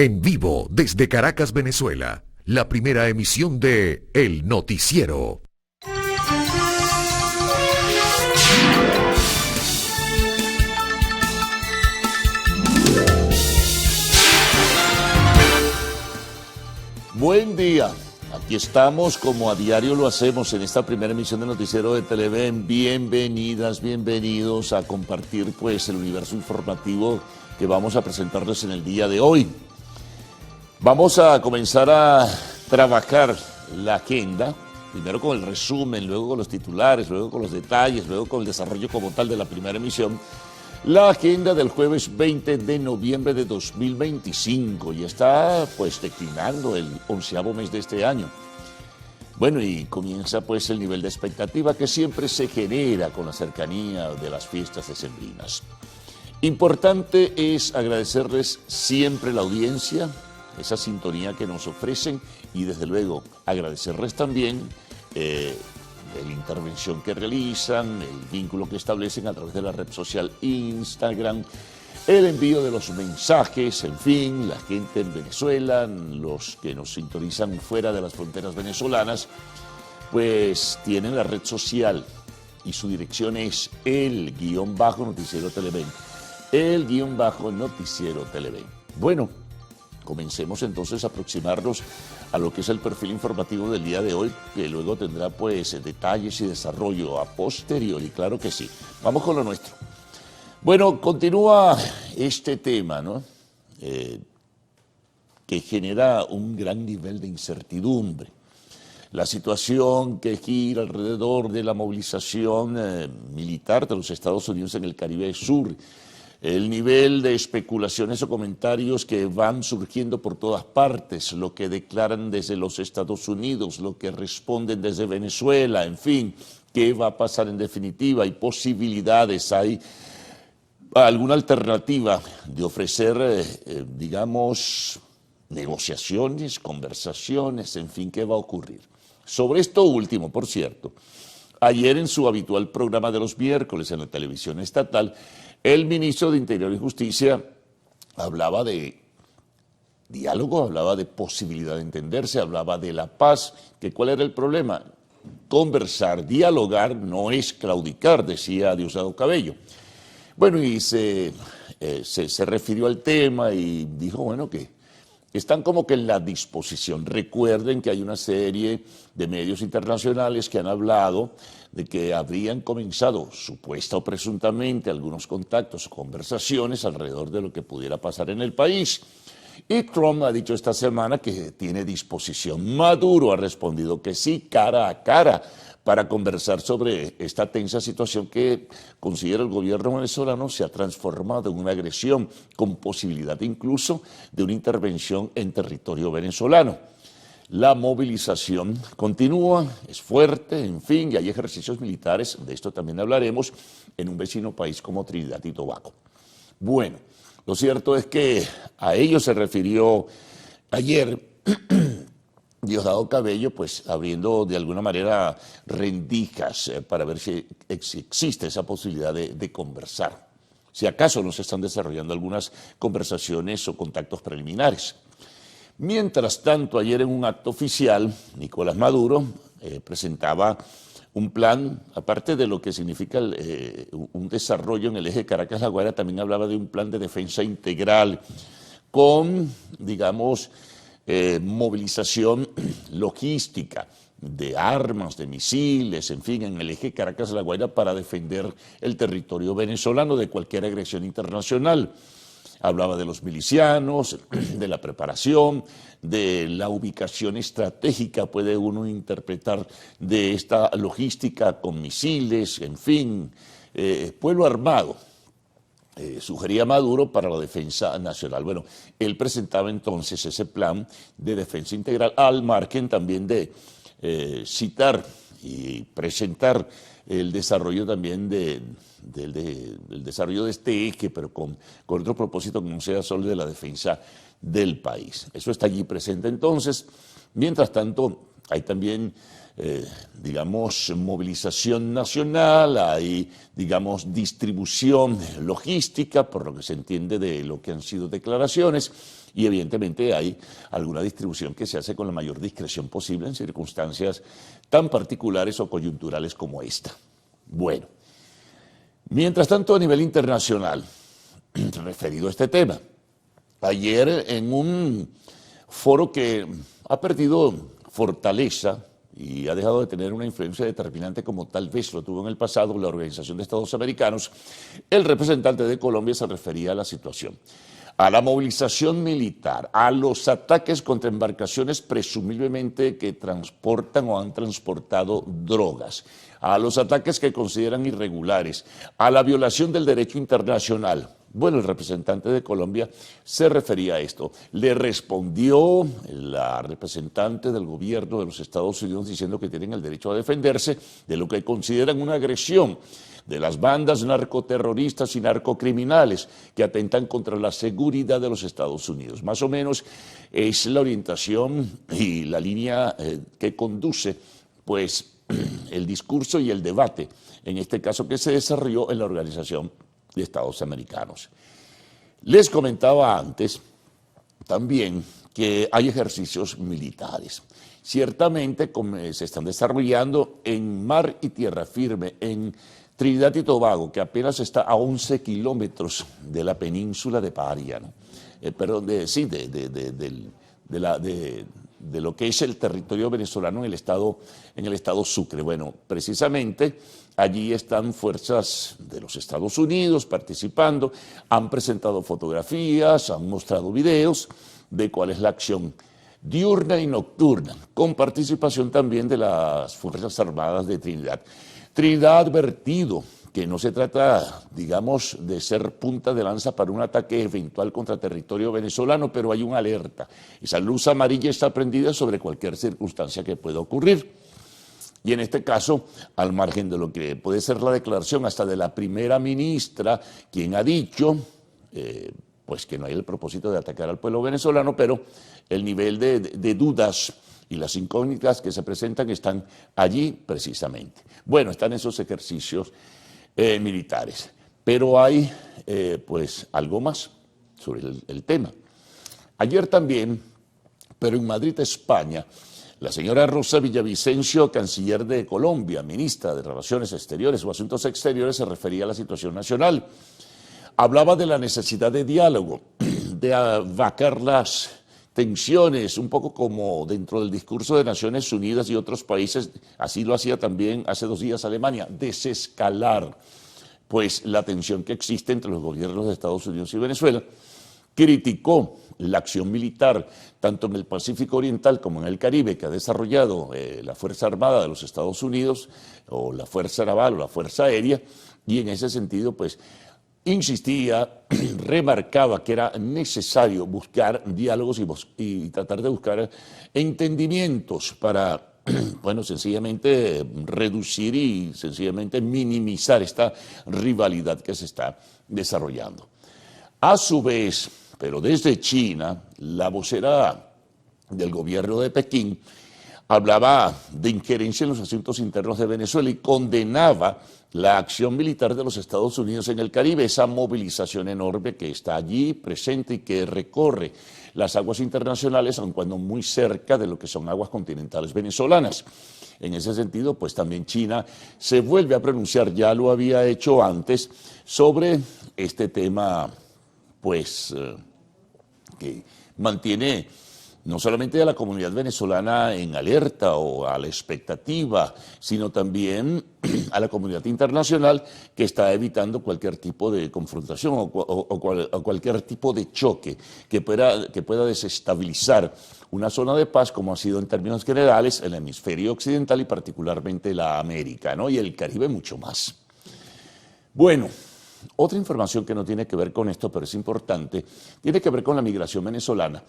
En vivo desde Caracas, Venezuela, la primera emisión de El Noticiero. Buen día, aquí estamos como a diario lo hacemos en esta primera emisión de Noticiero de Televen. Bienvenidas, bienvenidos a compartir pues el universo informativo que vamos a presentarles en el día de hoy. Vamos a comenzar a trabajar la agenda, primero con el resumen, luego con los titulares, luego con los detalles, luego con el desarrollo como tal de la primera emisión. La agenda del jueves 20 de noviembre de 2025 y está pues declinando el 11º mes de este año. Bueno, y comienza pues el nivel de expectativa que siempre se genera con la cercanía de las fiestas decembrinas. Importante es agradecerles siempre la audiencia, esa sintonía que nos ofrecen y desde luego agradecerles también la intervención que realizan, el vínculo que establecen a través de la red social Instagram, el envío de los mensajes, en fin, la gente en Venezuela, los que nos sintonizan fuera de las fronteras venezolanas, pues tienen la red social y su dirección es el_noticiero Televen, el_noticiero Televen. Bueno, comencemos entonces a aproximarnos a lo que es el perfil informativo del día de hoy, que luego tendrá pues detalles y desarrollo a posteriori, claro que sí. Vamos con lo nuestro. Bueno, continúa este tema, ¿no? Que genera un gran nivel de incertidumbre. La situación que gira alrededor de la movilización militar de los Estados Unidos en el Caribe Sur, el nivel de especulaciones o comentarios que van surgiendo por todas partes, lo que declaran desde los Estados Unidos, lo que responden desde Venezuela, en fin, ¿qué va a pasar en definitiva? ¿Hay posibilidades? ¿Hay alguna alternativa de ofrecer, digamos, negociaciones, conversaciones, en fin, qué va a ocurrir? Sobre esto último, por cierto, ayer en su habitual programa de los miércoles en la televisión estatal, el ministro de Interior y Justicia hablaba de diálogo, hablaba de posibilidad de entenderse, hablaba de la paz, que ¿cuál era el problema? Conversar, dialogar no es claudicar, decía Diosdado Cabello. Bueno, y se refirió al tema y dijo, bueno, que están como que en la disposición. Recuerden que hay una serie de medios internacionales que han hablado de que habrían comenzado, supuesta o presuntamente, algunos contactos o conversaciones alrededor de lo que pudiera pasar en el país. Y Trump ha dicho esta semana que tiene disposición. Maduro ha respondido que sí, cara a cara, para conversar sobre esta tensa situación que considera el gobierno venezolano se ha transformado en una agresión con posibilidad incluso de una intervención en territorio venezolano. La movilización continúa, es fuerte, en fin, y hay ejercicios militares, de esto también hablaremos, en un vecino país como Trinidad y Tobago. Bueno, lo cierto es que a ello se refirió ayer Diosdado Cabello, pues abriendo de alguna manera rendijas para ver si existe esa posibilidad de conversar. Si acaso no se están desarrollando algunas conversaciones o contactos preliminares. Mientras tanto, ayer en un acto oficial, Nicolás Maduro presentaba un plan, aparte de lo que significa un desarrollo en el eje Caracas-La Guaira, también hablaba de un plan de defensa integral con, digamos, movilización logística de armas, de misiles, en fin, en el eje Caracas-La Guaira para defender el territorio venezolano de cualquier agresión internacional. Hablaba de los milicianos, de la preparación, de la ubicación estratégica, puede uno interpretar, de esta logística con misiles, en fin, pueblo armado. Sugería Maduro para la defensa nacional. Bueno, él presentaba entonces ese plan de defensa integral al margen también de citar y presentar el desarrollo también del desarrollo de este eje, pero con otro propósito que no sea solo de la defensa del país. Eso está allí presente entonces. Mientras tanto, Hay también, digamos, movilización nacional, hay, digamos, distribución logística, por lo que se entiende de lo que han sido declaraciones, y evidentemente hay alguna distribución que se hace con la mayor discreción posible en circunstancias tan particulares o coyunturales como esta. Bueno, mientras tanto, a nivel internacional, referido a este tema, ayer en un foro que ha perdido fortaleza y ha dejado de tener una influencia determinante como tal vez lo tuvo en el pasado la Organización de Estados Americanos, el representante de Colombia se refería a la situación, a la movilización militar, a los ataques contra embarcaciones presumiblemente que transportan o han transportado drogas, a los ataques que consideran irregulares, a la violación del derecho internacional. Bueno, el representante de Colombia se refería a esto. Le respondió la representante del gobierno de los Estados Unidos diciendo que tienen el derecho a defenderse de lo que consideran una agresión de las bandas narcoterroristas y narcocriminales que atentan contra la seguridad de los Estados Unidos. Más o menos es la orientación y la línea que conduce, pues, el discurso y el debate, en este caso que se desarrolló en la Organización de Estados Americanos. Les comentaba antes también que hay ejercicios militares. Ciertamente se están desarrollando en mar y tierra firme, en Trinidad y Tobago, que apenas está a 11 kilómetros de la península de Paria, ¿no? Perdón, de lo que es el territorio venezolano en el estado Sucre. Bueno, precisamente allí están fuerzas de los Estados Unidos participando, han presentado fotografías, han mostrado videos de cuál es la acción diurna y nocturna, con participación también de las Fuerzas Armadas de Trinidad. Trinidad ha advertido que no se trata, digamos, de ser punta de lanza para un ataque eventual contra territorio venezolano, pero hay una alerta. Esa luz amarilla está prendida sobre cualquier circunstancia que pueda ocurrir. Y en este caso, al margen de lo que puede ser la declaración hasta de la primera ministra, quien ha dicho pues que no hay el propósito de atacar al pueblo venezolano, pero el nivel de dudas y las incógnitas que se presentan están allí precisamente. Bueno, están esos ejercicios militares, pero hay pues algo más sobre el tema. Ayer también, pero en Madrid, España, la señora Rosa Villavicencio, canciller de Colombia, ministra de Relaciones Exteriores o Asuntos Exteriores, se refería a la situación nacional. Hablaba de la necesidad de diálogo, de abacar las tensiones, un poco como dentro del discurso de Naciones Unidas y otros países, así lo hacía también hace 2 días Alemania, desescalar pues la tensión que existe entre los gobiernos de Estados Unidos y Venezuela. Criticó la acción militar, tanto en el Pacífico Oriental como en el Caribe, que ha desarrollado la Fuerza Armada de los Estados Unidos, o la Fuerza Naval, o la Fuerza Aérea, y en ese sentido, pues, insistía, remarcaba que era necesario buscar diálogos y tratar de buscar entendimientos para, bueno, sencillamente reducir y sencillamente minimizar esta rivalidad que se está desarrollando. A su vez, pero desde China, la vocera del gobierno de Pekín hablaba de injerencia en los asuntos internos de Venezuela y condenaba la acción militar de los Estados Unidos en el Caribe, esa movilización enorme que está allí presente y que recorre las aguas internacionales, aun cuando muy cerca de lo que son aguas continentales venezolanas. En ese sentido, pues también China se vuelve a pronunciar, ya lo había hecho antes, sobre este tema, pues, que mantiene no solamente a la comunidad venezolana en alerta o a la expectativa, sino también a la comunidad internacional que está evitando cualquier tipo de confrontación o cualquier tipo de choque que pueda desestabilizar una zona de paz, como ha sido en términos generales el hemisferio occidental y particularmente la América, ¿no? Y el Caribe mucho más. Bueno, otra información que no tiene que ver con esto, pero es importante, tiene que ver con la migración venezolana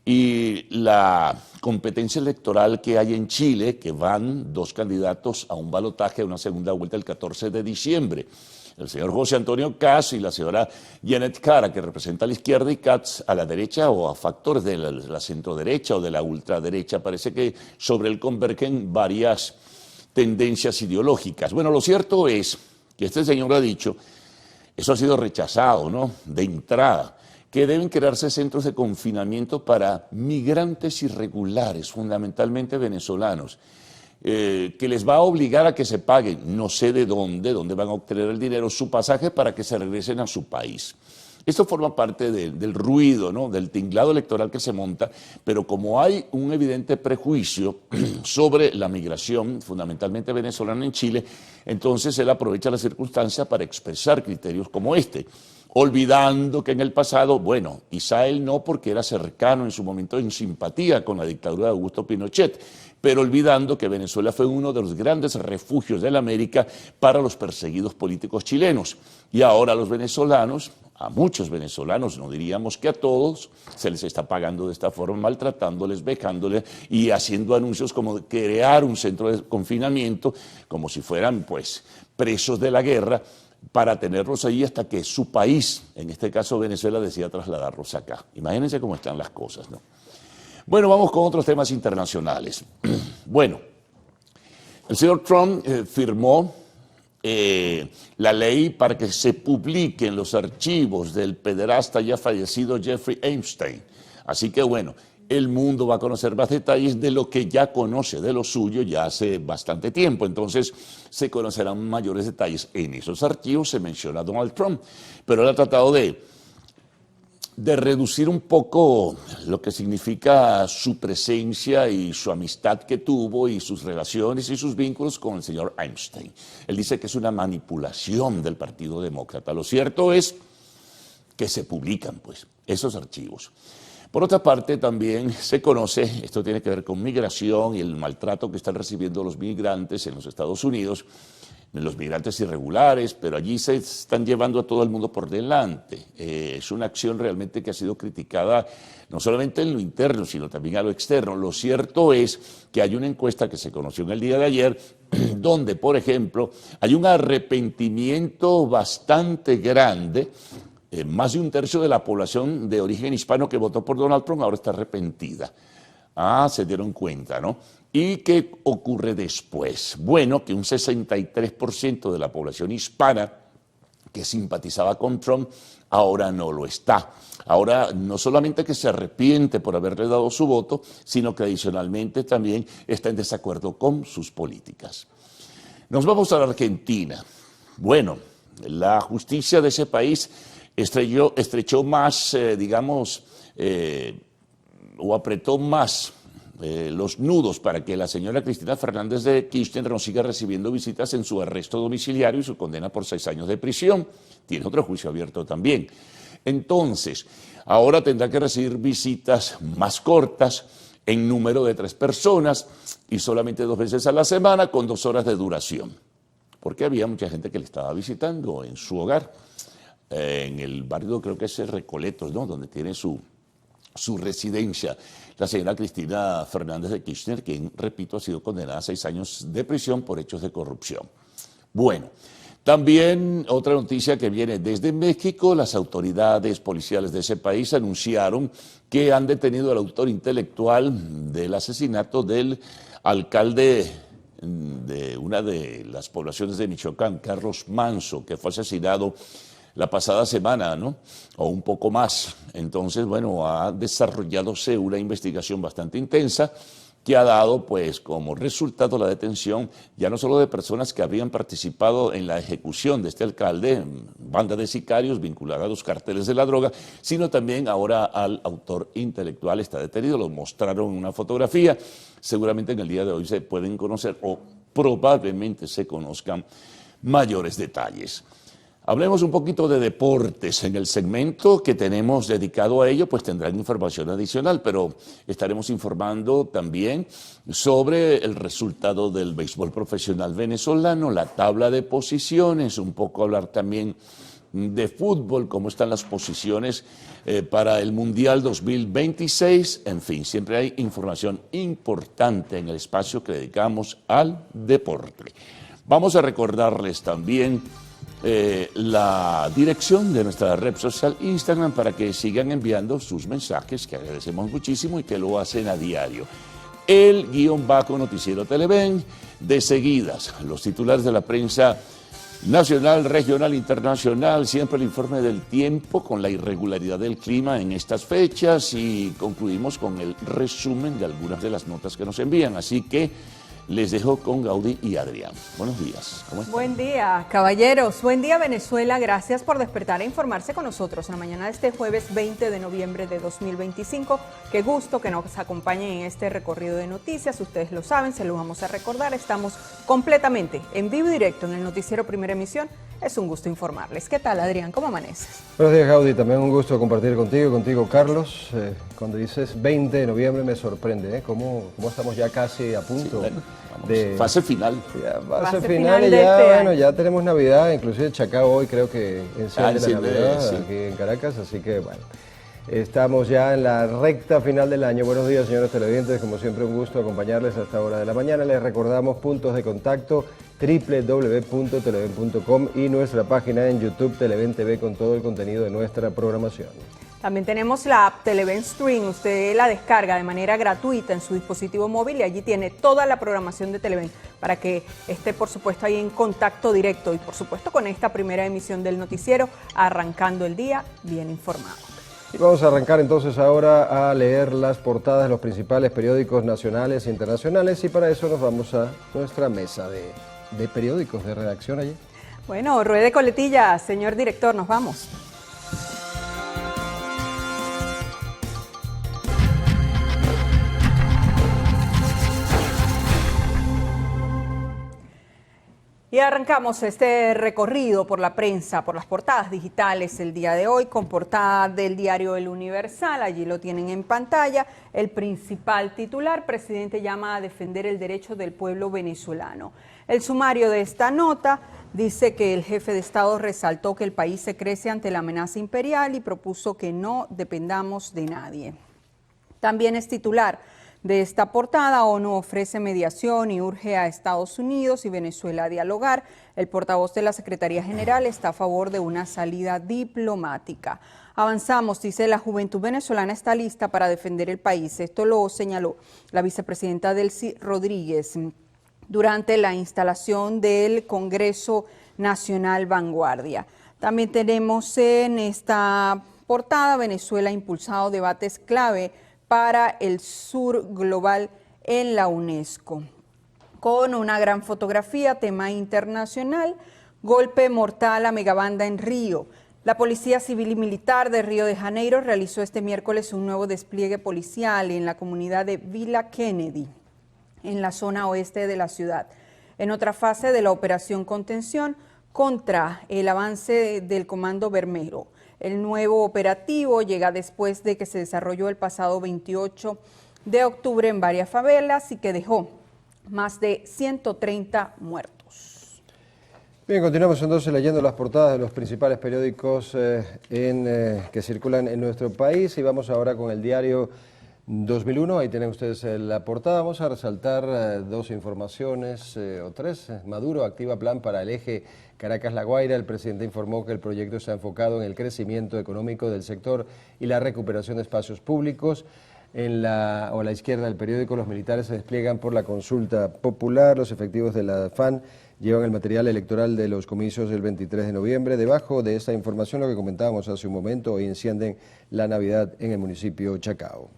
y la competencia electoral que hay en Chile, que van 2 candidatos a un balotaje, a una segunda vuelta el 14 de diciembre. el señor José Antonio Caz y la señora Janet Cara, que representa a la izquierda, y Katz a la derecha, o a factores de la centroderecha o de la ultraderecha. Parece que sobre él convergen varias tendencias ideológicas. Bueno, lo cierto es que este señor ha dicho, eso ha sido rechazado, ¿no?, de entrada, que deben crearse centros de confinamiento para migrantes irregulares, fundamentalmente venezolanos, que les va a obligar a que se paguen, no sé de dónde van a obtener el dinero, su pasaje para que se regresen a su país. Esto forma parte del ruido, ¿no?, del tinglado electoral que se monta, pero como hay un evidente prejuicio sobre la migración, fundamentalmente venezolana en Chile, entonces él aprovecha la circunstancia para expresar criterios como este, olvidando que en el pasado, bueno, quizá él no porque era cercano en su momento en simpatía con la dictadura de Augusto Pinochet, pero olvidando que Venezuela fue uno de los grandes refugios de la América para los perseguidos políticos chilenos. Y ahora a los venezolanos, a muchos venezolanos, no diríamos que a todos, se les está pagando de esta forma, maltratándoles, becándoles y haciendo anuncios como crear un centro de confinamiento, como si fueran pues presos de la guerra, para tenerlos ahí hasta que su país, en este caso Venezuela, decida trasladarlos acá. Imagínense cómo están las cosas, ¿no? Bueno, vamos con otros temas internacionales. Bueno, el señor Trump firmó la ley para que se publiquen los archivos del pederasta ya fallecido Jeffrey Epstein. Así que bueno, el mundo va a conocer más detalles de lo que ya conoce de lo suyo ya hace bastante tiempo. Entonces se conocerán mayores detalles. En esos archivos se menciona a Donald Trump, pero él ha tratado de reducir un poco lo que significa su presencia y su amistad que tuvo y sus relaciones y sus vínculos con el señor Epstein. Él dice que es una manipulación del Partido Demócrata. Lo cierto es que se publican, pues, esos archivos. Por otra parte, también se conoce, esto tiene que ver con migración y el maltrato que están recibiendo los migrantes en los Estados Unidos, los migrantes irregulares, pero allí se están llevando a todo el mundo por delante. Es una acción realmente que ha sido criticada no solamente en lo interno, sino también a lo externo. Lo cierto es que hay una encuesta que se conoció en el día de ayer, donde, por ejemplo, hay un arrepentimiento bastante grande. Más de un tercio de la población de origen hispano que votó por Donald Trump ahora está arrepentida. Se dieron cuenta, ¿no? ¿Y qué ocurre después? Bueno, que un 63% de la población hispana que simpatizaba con Trump ahora no lo está. Ahora no solamente que se arrepiente por haberle dado su voto, sino que adicionalmente también está en desacuerdo con sus políticas. Nos vamos a la Argentina. Bueno, la justicia de ese país estrechó más, o apretó más los nudos para que la señora Cristina Fernández de Kirchner no siga recibiendo visitas en su arresto domiciliario y su condena por 6 años de prisión. Tiene otro juicio abierto también. Entonces, ahora tendrá que recibir visitas más cortas, en número de 3 personas y solamente 2 veces a la semana con 2 horas de duración. Porque había mucha gente que le estaba visitando en su hogar, en el barrio, creo que es Recoletos, ¿no?, donde tiene su residencia, la señora Cristina Fernández de Kirchner, quien, repito, ha sido condenada a 6 años de prisión por hechos de corrupción. Bueno, también otra noticia que viene desde México: las autoridades policiales de ese país anunciaron que han detenido al autor intelectual del asesinato del alcalde de una de las poblaciones de Michoacán, Carlos Manso, que fue asesinado la pasada semana, ¿no?, o un poco más. Entonces, bueno, ha desarrolladose una investigación bastante intensa que ha dado, pues, como resultado la detención ya no solo de personas que habían participado en la ejecución de este alcalde, banda de sicarios vinculada a los carteles de la droga, sino también ahora al autor intelectual. Está detenido, lo mostraron en una fotografía. Seguramente en el día de hoy se pueden conocer, o probablemente se conozcan, mayores detalles. Hablemos un poquito de deportes. En el segmento que tenemos dedicado a ello, pues tendrán información adicional, pero estaremos informando también sobre el resultado del béisbol profesional venezolano, la tabla de posiciones, un poco hablar también de fútbol, cómo están las posiciones para el Mundial 2026. En fin, siempre hay información importante en el espacio que dedicamos al deporte. Vamos a recordarles también la dirección de nuestra red social Instagram para que sigan enviando sus mensajes, que agradecemos muchísimo y que lo hacen a diario. El _noticiero Televen, de seguidas, los titulares de la prensa nacional, regional, internacional, siempre el informe del tiempo con la irregularidad del clima en estas fechas y concluimos con el resumen de algunas de las notas que nos envían. Así que les dejo con Gaudí y Adrián. Buenos días. ¿Cómo están? Buen día, caballeros. Buen día, Venezuela. Gracias por despertar e informarse con nosotros en la mañana de este jueves 20 de noviembre de 2025. Qué gusto que nos acompañen en este recorrido de noticias. Ustedes lo saben, se lo vamos a recordar. Estamos completamente en vivo y directo en el noticiero Primera Emisión. Es un gusto informarles. ¿Qué tal, Adrián? ¿Cómo amaneces? Buenos días, Gaudí. También un gusto compartir contigo, Carlos. Cuando dices 20 de noviembre me sorprende, ¿eh? ¿Cómo estamos ya casi a punto? Sí, de fase final. Fase final y ya, bueno, ya tenemos Navidad, inclusive Chacao hoy creo que enciende la Navidad aquí en Caracas, así que bueno, estamos ya en la recta final del año. Buenos días, señores televidentes, como siempre un gusto acompañarles a esta hora de la mañana. Les recordamos puntos de contacto www.televen.com y nuestra página en YouTube Televen TV con todo el contenido de nuestra programación. También tenemos la app Televen Stream. Usted la descarga de manera gratuita en su dispositivo móvil y allí tiene toda la programación de Televen para que esté, por supuesto, ahí en contacto directo y, por supuesto, con esta primera emisión del noticiero, arrancando el día bien informado. Y vamos a arrancar entonces ahora a leer las portadas de los principales periódicos nacionales e internacionales y para eso nos vamos a nuestra mesa de periódicos de redacción allí. Bueno, ruede coletilla, señor director, nos vamos. Y arrancamos este recorrido por la prensa, por las portadas digitales el día de hoy, con portada del diario El Universal, allí lo tienen en pantalla. El principal titular: presidente llama a defender el derecho del pueblo venezolano. El sumario de esta nota dice que el jefe de Estado resaltó que el país se crece ante la amenaza imperial y propuso que no dependamos de nadie. También es titular de esta portada: ONU ofrece mediación y urge a Estados Unidos y Venezuela a dialogar. El portavoz de la Secretaría General está a favor de una salida diplomática. Avanzamos, dice: la juventud venezolana está lista para defender el país. Esto lo señaló la vicepresidenta Delcy Rodríguez durante la instalación del Congreso Nacional Vanguardia. También tenemos en esta portada: Venezuela ha impulsado debates clave para el sur global en la UNESCO. Con una gran fotografía, tema internacional: golpe mortal a megabanda en Río. La Policía Civil y Militar de Río de Janeiro realizó este miércoles un nuevo despliegue policial en la comunidad de Villa Kennedy, en la zona oeste de la ciudad, en otra fase de la operación contención contra el avance del Comando Bermejo. El nuevo operativo llega después de que se desarrolló el pasado 28 de octubre en varias favelas y que dejó más de 130 muertos. Bien, continuamos entonces leyendo las portadas de los principales periódicos que circulan en nuestro país y vamos ahora con el diario 2001. Ahí tienen ustedes la portada. Vamos a resaltar dos informaciones o tres. Maduro activa plan para el eje Caracas-La Guaira. El presidente informó que el proyecto está enfocado en el crecimiento económico del sector y la recuperación de espacios públicos. A la izquierda del periódico: los militares se despliegan por la consulta popular. Los efectivos de la FAN llevan el material electoral de los comicios del 23 de noviembre. Debajo de esta información, lo que comentábamos hace un momento: hoy encienden la Navidad en el municipio Chacao.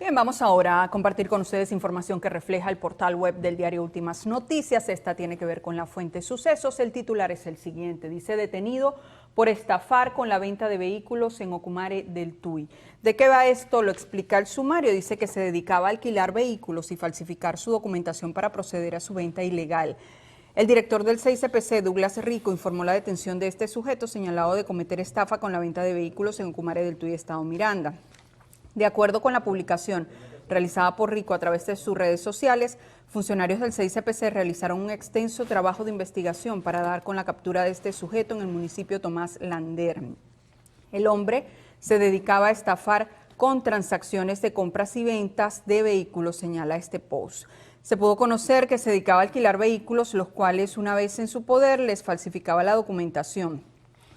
Bien, vamos ahora a compartir con ustedes información que refleja el portal web del diario Últimas Noticias. Esta tiene que ver con la fuente Sucesos. El titular es el siguiente: dice: detenido por estafar con la venta de vehículos en Ocumare del Tuy. ¿De qué va esto? Lo explica el sumario. Dice que se dedicaba a alquilar vehículos y falsificar su documentación para proceder a su venta ilegal. El director del 6CPC, Douglas Rico, informó la detención de este sujeto señalado de cometer estafa con la venta de vehículos en Ocumare del Tuy, Estado Miranda. De acuerdo con la publicación realizada por Rico a través de sus redes sociales, funcionarios del 6CPC realizaron un extenso trabajo de investigación para dar con la captura de este sujeto en el municipio Tomás Lander. El hombre se dedicaba a estafar con transacciones de compras y ventas de vehículos, señala este post. Se pudo conocer que se dedicaba a alquilar vehículos, los cuales una vez en su poder les falsificaba la documentación,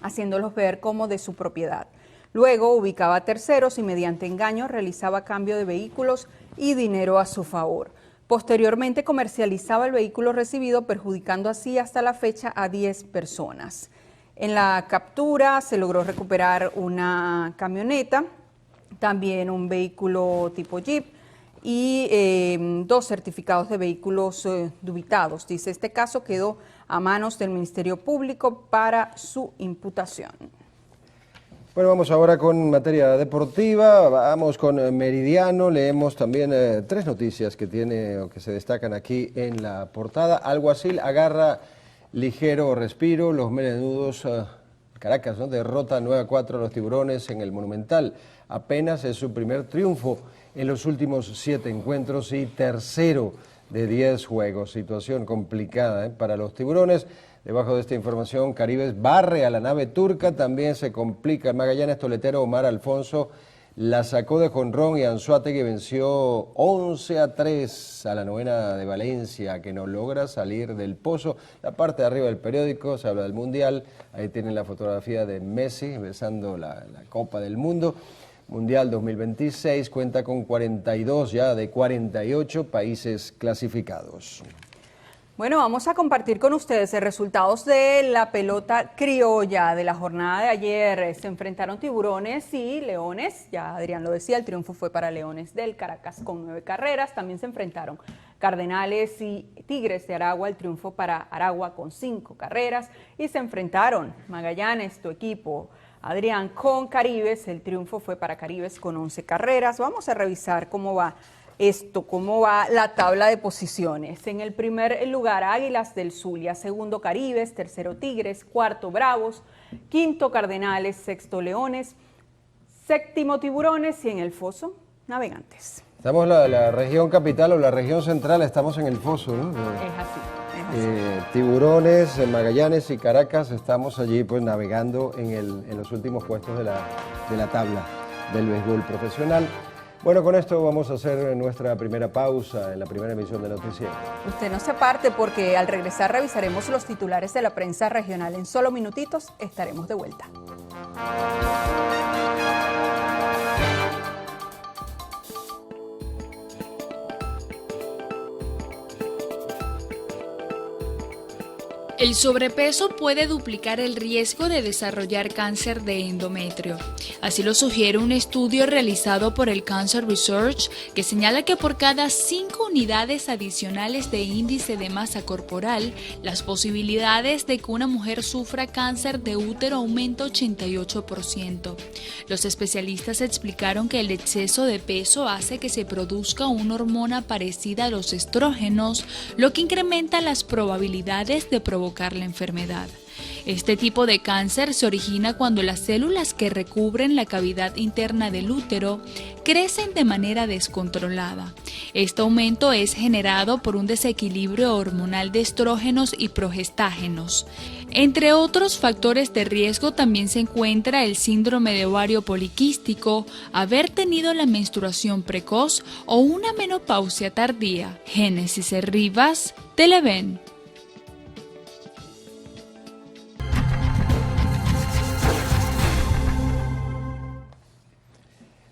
haciéndolos ver como de su propiedad. Luego ubicaba a terceros y mediante engaños realizaba cambio de vehículos y dinero a su favor. Posteriormente comercializaba el vehículo recibido, perjudicando así hasta la fecha a 10 personas. En la captura se logró recuperar una camioneta, también un vehículo tipo Jeep y 2 certificados de vehículos dubitados. Dice, este caso quedó a manos del Ministerio Público para su imputación. Bueno, vamos ahora con materia deportiva, vamos con Meridiano, leemos también 3 noticias que tiene o que se destacan aquí en la portada. Alguacil agarra ligero respiro, los menudos Caracas, ¿no? Derrota 9-4 a los Tiburones en el Monumental. Apenas es su primer triunfo en los últimos 7 encuentros y tercero de 10 juegos. Situación complicada para los Tiburones. Debajo de esta información, Caribes barre a la nave turca, también se complica. El Magallanes toletero Omar Alfonso la sacó de jonrón y Anzoátegui venció 11-3 a la novena de Valencia, que no logra salir del pozo. La parte de arriba del periódico se habla del Mundial, ahí tienen la fotografía de Messi besando la Copa del Mundo. Mundial 2026 cuenta con 42 ya de 48 países clasificados. Bueno, vamos a compartir con ustedes los resultados de la pelota criolla de la jornada de ayer. Se enfrentaron Tiburones y Leones, ya Adrián lo decía, el triunfo fue para Leones del Caracas con 9 carreras. También se enfrentaron Cardenales y Tigres de Aragua, el triunfo para Aragua con 5 carreras. Y se enfrentaron Magallanes, tu equipo, Adrián, con Caribes, el triunfo fue para Caribes con 11 carreras. Vamos a revisar cómo va cómo va la tabla de posiciones. En el primer lugar, Águilas del Zulia, segundo Caribes, tercero Tigres, cuarto Bravos, quinto Cardenales, sexto Leones, séptimo Tiburones y en el foso, Navegantes. Estamos en la región capital o la región central, estamos en el foso, ¿no? Es así. Tiburones, Magallanes y Caracas, estamos allí pues navegando en los últimos puestos de la tabla del béisbol profesional. Bueno, con esto vamos a hacer nuestra primera pausa en la primera emisión de Noticiero. Usted no se aparte porque al regresar revisaremos los titulares de la prensa regional. En solo minutitos estaremos de vuelta. El sobrepeso puede duplicar el riesgo de desarrollar cáncer de endometrio. Así lo sugiere un estudio realizado por el Cancer Research que señala que por cada 5 unidades adicionales de índice de masa corporal, las posibilidades de que una mujer sufra cáncer de útero aumenta 88%. Los especialistas explicaron que el exceso de peso hace que se produzca una hormona parecida a los estrógenos, lo que incrementa las probabilidades de provocar la enfermedad. Este tipo de cáncer se origina cuando las células que recubren la cavidad interna del útero crecen de manera descontrolada. Este aumento es generado por un desequilibrio hormonal de estrógenos y progestágenos. Entre otros factores de riesgo también se encuentra el síndrome de ovario poliquístico, haber tenido la menstruación precoz o una menopausia tardía. Génesis Rivas, Televen.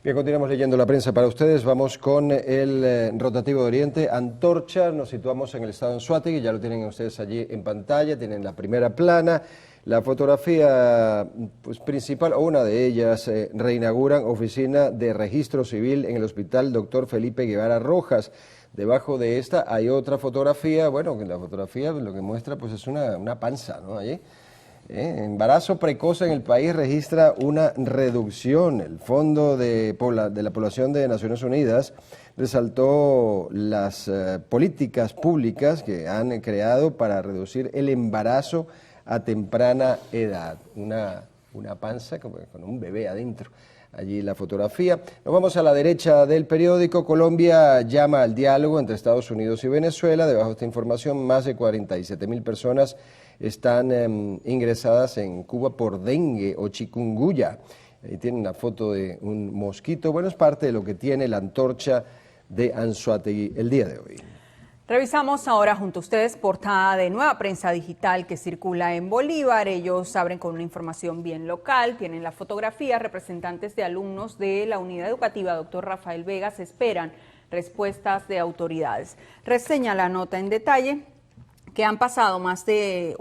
Bien, continuamos leyendo la prensa para ustedes. Vamos con el rotativo de Oriente, Antorcha. Nos situamos en el estado de Anzoátegui, ya lo tienen ustedes allí en pantalla, tienen la primera plana. La fotografía pues, principal, o una de ellas, reinauguran oficina de registro civil en el hospital Dr. Felipe Guevara Rojas. Debajo de esta hay otra fotografía, bueno, la fotografía lo que muestra pues es una panza, ¿no? Allí. Embarazo precoz en el país registra una reducción. El Fondo de la Población de Naciones Unidas resaltó las políticas públicas que han creado para reducir el embarazo a temprana edad. Una panza con un bebé adentro. Allí la fotografía. Nos vamos a la derecha del periódico. Colombia llama al diálogo entre Estados Unidos y Venezuela. Debajo de esta información, más de 47.000 personas están ingresadas en Cuba por dengue o chikungunya. Ahí tienen una foto de un mosquito. Bueno, es parte de lo que tiene la Antorcha de Anzoátegui el día de hoy. Revisamos ahora junto a ustedes portada de Nueva Prensa Digital que circula en Bolívar. Ellos abren con una información bien local, tienen la fotografía. Representantes de alumnos de la unidad educativa Dr. Rafael Vegas esperan respuestas de autoridades. Reseña la nota en detalle que ha pasado más de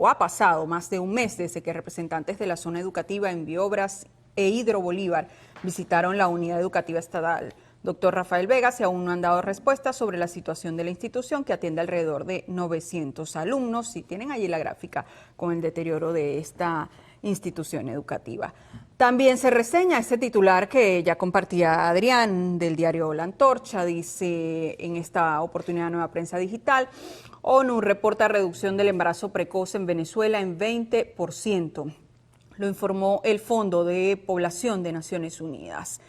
un mes desde que representantes de la zona educativa Enviobras e Hidro Bolívar visitaron la unidad educativa estatal Dr. Rafael Vegas y aún no han dado respuesta sobre la situación de la institución que atiende alrededor de 900 alumnos. Y tienen allí la gráfica con el deterioro de esta institución educativa. También se reseña este titular que ya compartía Adrián del diario La Antorcha. Dice en esta oportunidad Nueva Prensa Digital: ONU reporta reducción del embarazo precoz en Venezuela en 20%. Lo informó el Fondo de Población de Naciones Unidas.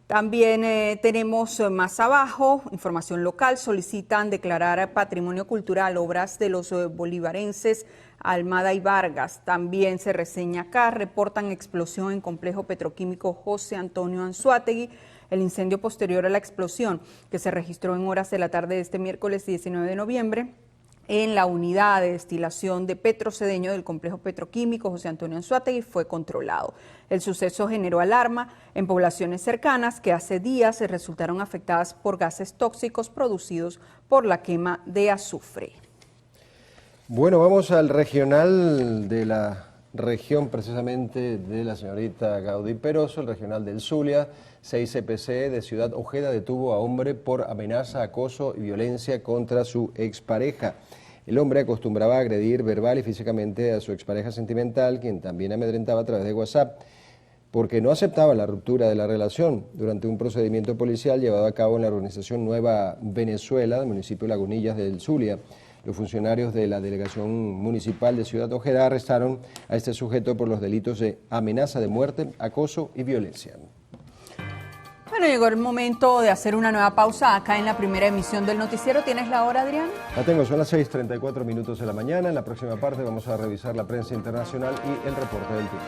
También tenemos más abajo, información local: solicitan declarar patrimonio cultural obras de los bolivarenses Almada y Vargas. También se reseña acá: reportan explosión en complejo petroquímico José Antonio Anzoátegui. El incendio posterior a la explosión que se registró en horas de la tarde de este miércoles 19 de noviembre en la unidad de destilación de Petrocedeño del complejo petroquímico José Antonio Anzoátegui fue controlado. El suceso generó alarma en poblaciones cercanas que hace días se resultaron afectadas por gases tóxicos producidos por la quema de azufre. Bueno, vamos al regional de la región precisamente de la señorita Gaudí Peroso, el regional del Zulia. 6 CPC de Ciudad Ojeda detuvo a hombre por amenaza, acoso y violencia contra su expareja. El hombre acostumbraba a agredir verbal y físicamente a su expareja sentimental, quien también amedrentaba a través de WhatsApp, porque no aceptaba la ruptura de la relación. Durante un procedimiento policial llevado a cabo en la organización Nueva Venezuela, del municipio de Lagunillas del Zulia, los funcionarios de la Delegación Municipal de Ciudad Ojeda arrestaron a este sujeto por los delitos de amenaza de muerte, acoso y violencia. Bueno, llegó el momento de hacer una nueva pausa acá en la primera emisión del noticiero. ¿Tienes la hora, Adrián? La tengo, son las 6:34 minutos de la mañana. En la próxima parte vamos a revisar la prensa internacional y el reporte del tiempo.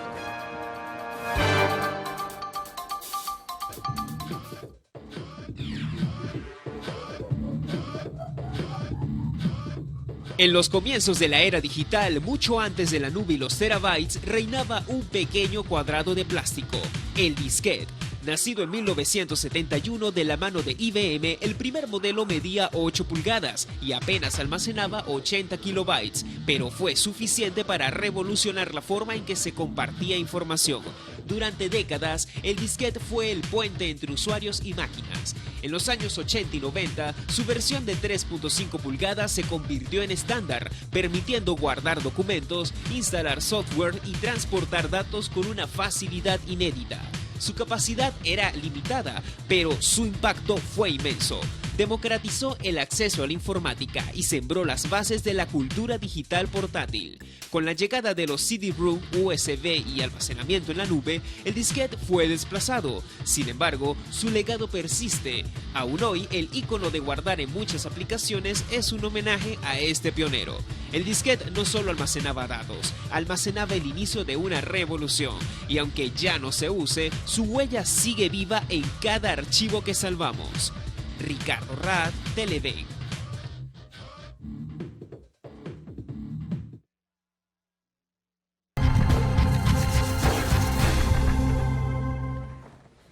En los comienzos de la era digital, mucho antes de la nube y los terabytes, reinaba un pequeño cuadrado de plástico, el disquete. Nacido en 1971 de la mano de IBM, el primer modelo medía 8 pulgadas y apenas almacenaba 80 kilobytes, pero fue suficiente para revolucionar la forma en que se compartía información. Durante décadas, el disquete fue el puente entre usuarios y máquinas. En los años 80 y 90, su versión de 3.5 pulgadas se convirtió en estándar, permitiendo guardar documentos, instalar software y transportar datos con una facilidad inédita. Su capacidad era limitada, pero su impacto fue inmenso. Democratizó el acceso a la informática y sembró las bases de la cultura digital portátil. Con la llegada de los CD-ROM, USB y almacenamiento en la nube, el disquete fue desplazado. Sin embargo, su legado persiste. Aún hoy, el icono de guardar en muchas aplicaciones es un homenaje a este pionero. El disquete no solo almacenaba datos, almacenaba el inicio de una revolución. Y aunque ya no se use, su huella sigue viva en cada archivo que salvamos. Ricardo Rad, Televen.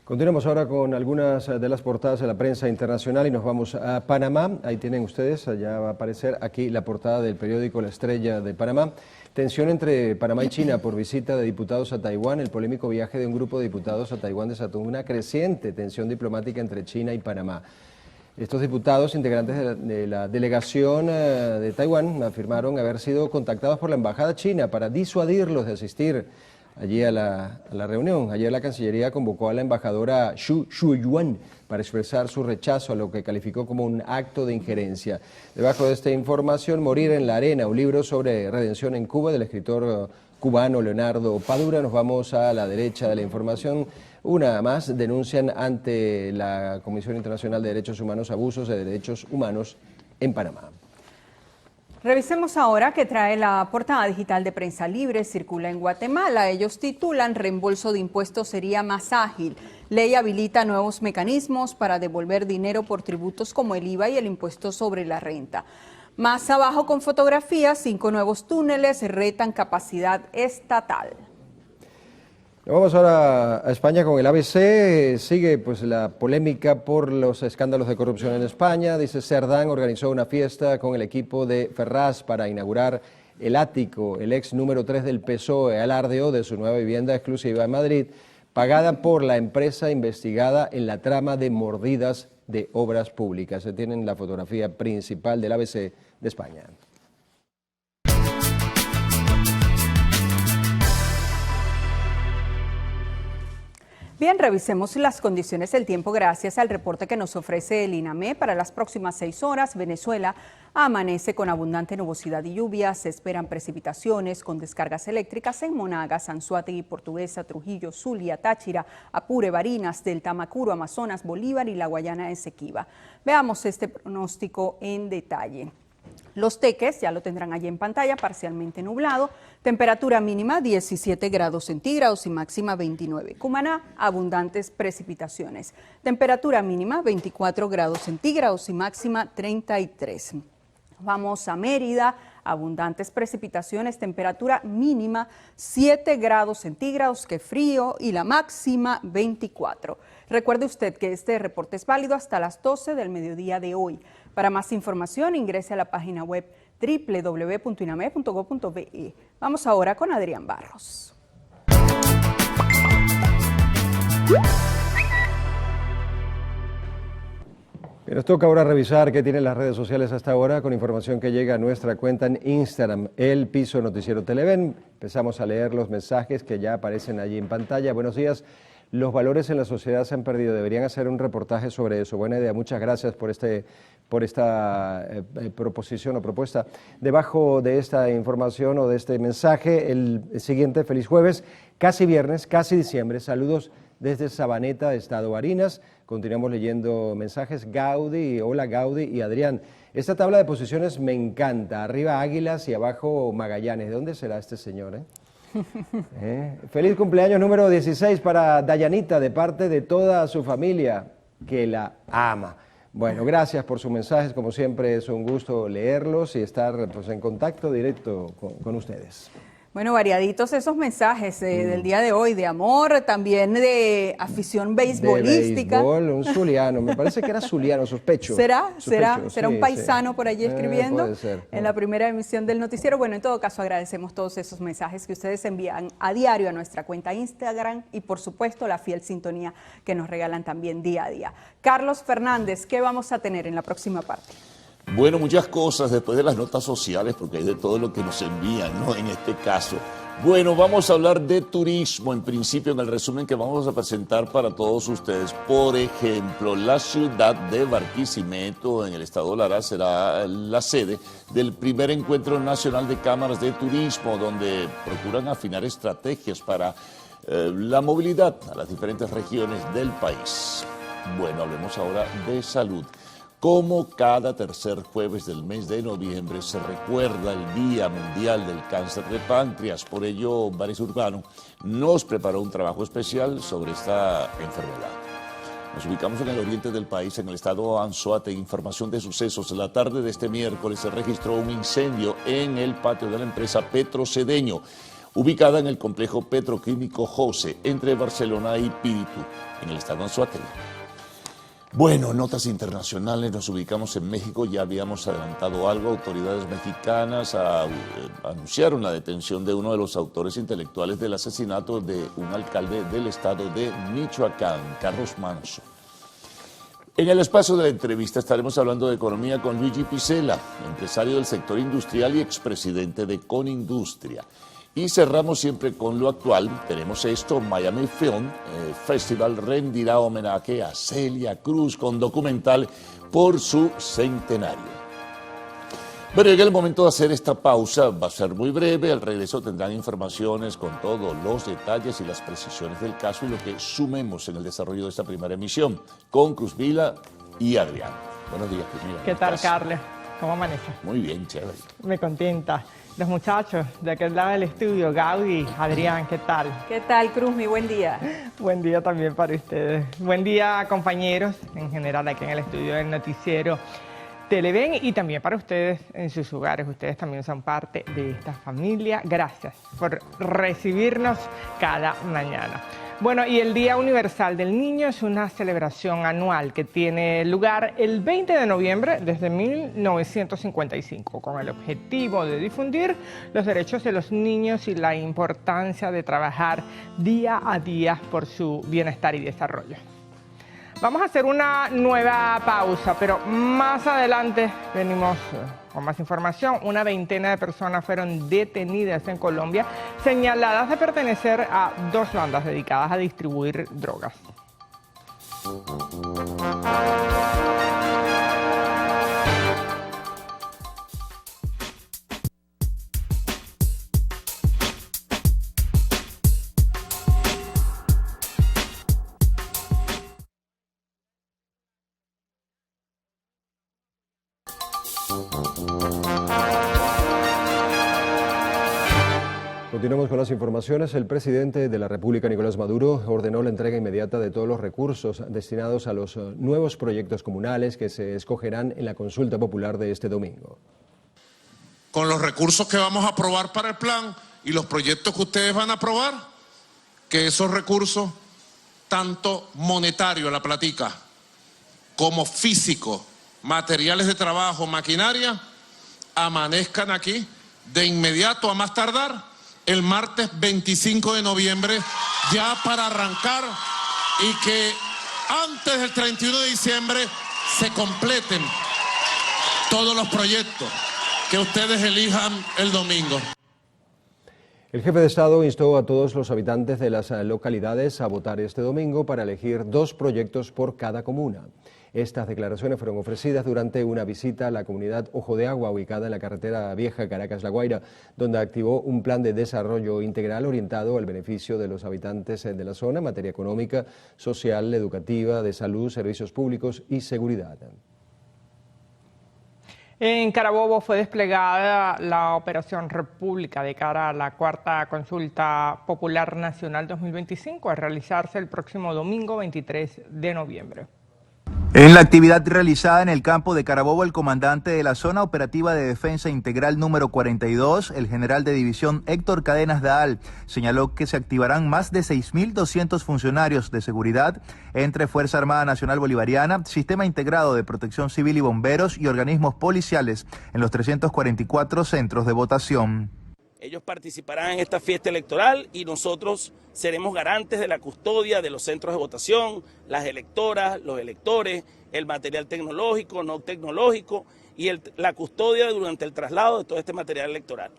Continuamos ahora con algunas de las portadas de la prensa internacional y nos vamos a Panamá. Ahí tienen ustedes, allá va a aparecer aquí la portada del periódico La Estrella de Panamá. Tensión entre Panamá y China por visita de diputados a Taiwán. El polémico viaje de un grupo de diputados a Taiwán desató una creciente tensión diplomática entre China y Panamá. Estos diputados, integrantes de la delegación de Taiwán, afirmaron haber sido contactados por la embajada china para disuadirlos de asistir allí a la reunión. Ayer la Cancillería convocó a la embajadora Xu Shuyuan para expresar su rechazo a lo que calificó como un acto de injerencia. Debajo de esta información, Morir en la arena, un libro sobre redención en Cuba del escritor cubano Leonardo Padura. Nos vamos a la derecha de la información. Una más, denuncian ante la Comisión Internacional de Derechos Humanos abusos de derechos humanos en Panamá. Revisemos ahora qué trae la portada digital de Prensa Libre, circula en Guatemala. Ellos titulan: reembolso de impuestos sería más ágil. Ley habilita nuevos mecanismos para devolver dinero por tributos como el IVA y el impuesto sobre la renta. Más abajo con fotografías, 5 nuevos túneles retan capacidad estatal. Vamos ahora a España con el ABC. Sigue pues la polémica por los escándalos de corrupción en España. Dice Cerdán organizó una fiesta con el equipo de Ferraz para inaugurar el ático. El ex número 3 del PSOE alardeó de su nueva vivienda exclusiva en Madrid, pagada por la empresa investigada en la trama de mordidas de obras públicas. Se tienen la fotografía principal del ABC de España. Bien, revisemos las condiciones del tiempo gracias al reporte que nos ofrece el INAME. Para las próximas 6 horas, Venezuela amanece con abundante nubosidad y lluvia. Se esperan precipitaciones con descargas eléctricas en Monagas, Anzoátegui, Portuguesa, Trujillo, Zulia, Táchira, Apure, Barinas, Delta Amacuro, Amazonas, Bolívar y la Guayana Esequiba. Veamos este pronóstico en detalle. Los Teques, ya lo tendrán allí en pantalla, parcialmente nublado, temperatura mínima 17 grados centígrados y máxima 29. Cumaná, abundantes precipitaciones, temperatura mínima 24 grados centígrados y máxima 33. Vamos a Mérida, abundantes precipitaciones, temperatura mínima 7 grados centígrados, que frío, y la máxima 24. Recuerde usted que este reporte es válido hasta las 12 del mediodía de hoy. Para más información, ingrese a la página web www.iname.gov.be. Vamos ahora con Adrián Barros. Nos toca ahora revisar qué tienen las redes sociales hasta ahora con información que llega a nuestra cuenta en Instagram, El Piso Noticiero Televen. Empezamos a leer los mensajes que ya aparecen allí en pantalla. Buenos días. Los valores en la sociedad se han perdido. Deberían hacer un reportaje sobre eso. Buena idea. Muchas gracias por esta proposición o propuesta. Debajo de esta información o de este mensaje, el siguiente: feliz jueves, casi viernes, casi diciembre. Saludos desde Sabaneta, Estado Barinas. Continuamos leyendo mensajes. Gaudí, hola Gaudí y Adrián. Esta tabla de posiciones me encanta. Arriba Águilas y abajo Magallanes. ¿De dónde será este señor? Feliz cumpleaños número 16 para Dayanita, de parte de toda su familia, que la ama. Bueno, gracias por sus mensajes. Como siempre, es un gusto leerlos y estar pues, en contacto directo con ustedes. Bueno, variaditos esos mensajes del día de hoy, de amor, también de afición beisbolística. De béisbol, un zuliano, me parece que era zuliano, sospecho. ¿Será Sí, un paisano por allí escribiendo puede ser. en la primera emisión del noticiero? Bueno, en todo caso agradecemos todos esos mensajes que ustedes envían a diario a nuestra cuenta Instagram y por supuesto la fiel sintonía que nos regalan también día a día. Carlos Fernández, ¿qué vamos a tener en la próxima parte? Bueno, muchas cosas después de las notas sociales, porque hay de todo lo que nos envían, ¿no? En este caso. Bueno, vamos a hablar de turismo, en principio, en el resumen que vamos a presentar para todos ustedes. Por ejemplo, la ciudad de Barquisimeto, en el estado Lara, será la sede del primer encuentro nacional de cámaras de turismo, donde procuran afinar estrategias para la movilidad a las diferentes regiones del país. Bueno, hablemos ahora de salud. Como cada tercer jueves del mes de noviembre se recuerda el Día Mundial del Cáncer de Páncreas. Por ello, Baris Urbano nos preparó un trabajo especial sobre esta enfermedad. Nos ubicamos en el oriente del país, en el estado Anzoátegui. Información de sucesos. La tarde de este miércoles se registró un incendio en el patio de la empresa Petrocedeño, ubicada en el complejo petroquímico Jose, entre Barcelona y Píritu, en el estado Anzoátegui. Bueno, notas internacionales, nos ubicamos en México, ya habíamos adelantado algo. Autoridades mexicanas anunciaron la detención de uno de los autores intelectuales del asesinato de un alcalde del estado de Michoacán, Carlos Manso. En el espacio de la entrevista estaremos hablando de economía con Luigi Picella, empresario del sector industrial y expresidente de Conindustria. Y cerramos siempre con lo actual. Tenemos esto: Miami Film Festival rendirá homenaje a Celia Cruz con documental por su centenario. Bueno, llega el momento de hacer esta pausa, va a ser muy breve. Al regreso tendrán informaciones con todos los detalles y las precisiones del caso y lo que sumemos en el desarrollo de esta primera emisión con Cruz Vila y Adrián. Buenos días, Cruz Vila. ¿Qué tal, Carles? ¿Cómo amanece? Muy bien, chévere. Me contenta. Los muchachos de aquel lado del estudio, Gaudí, Adrián, ¿qué tal? ¿Qué tal, Cruz? Mi buen día. Buen día también para ustedes. Buen día, compañeros, en general aquí en el estudio del noticiero. Televen y también para ustedes en sus hogares. Ustedes también son parte de esta familia. Gracias por recibirnos cada mañana. Bueno, y el Día Universal del Niño es una celebración anual que tiene lugar el 20 de noviembre desde 1955, con el objetivo de difundir los derechos de los niños y la importancia de trabajar día a día por su bienestar y desarrollo. Vamos a hacer una nueva pausa, pero más adelante venimos con más información. Una veintena de personas fueron detenidas en Colombia, señaladas de pertenecer a dos bandas dedicadas a distribuir drogas. Continuamos con las informaciones. El presidente de la República, Nicolás Maduro, ordenó la entrega inmediata de todos los recursos destinados a los nuevos proyectos comunales que se escogerán en la consulta popular de este domingo. Con los recursos que vamos a aprobar para el plan y los proyectos que ustedes van a aprobar, que esos recursos, tanto monetario, la platica, como físico, materiales de trabajo, maquinaria, amanezcan aquí de inmediato, a más tardar el martes 25 de noviembre, ya para arrancar y que antes del 31 de diciembre se completen todos los proyectos que ustedes elijan el domingo. El jefe de Estado instó a todos los habitantes de las localidades a votar este domingo para elegir 2 proyectos por cada comuna. Estas declaraciones fueron ofrecidas durante una visita a la comunidad Ojo de Agua, ubicada en la carretera vieja Caracas-La Guaira, donde activó un plan de desarrollo integral orientado al beneficio de los habitantes de la zona en materia económica, social, educativa, de salud, servicios públicos y seguridad. En Carabobo fue desplegada la Operación República de cara a la cuarta Consulta Popular Nacional 2025, a realizarse el próximo domingo 23 de noviembre. En la actividad realizada en el campo de Carabobo, el comandante de la Zona Operativa de Defensa Integral número 42, el general de división Héctor Cadenas Daal, señaló que se activarán más de 6.200 funcionarios de seguridad entre Fuerza Armada Nacional Bolivariana, Sistema Integrado de Protección Civil y Bomberos y organismos policiales en los 344 centros de votación. Ellos participarán en esta fiesta electoral y nosotros seremos garantes de la custodia de los centros de votación, las electoras, los electores, el material tecnológico, no tecnológico y la custodia durante el traslado de todo este material electoral.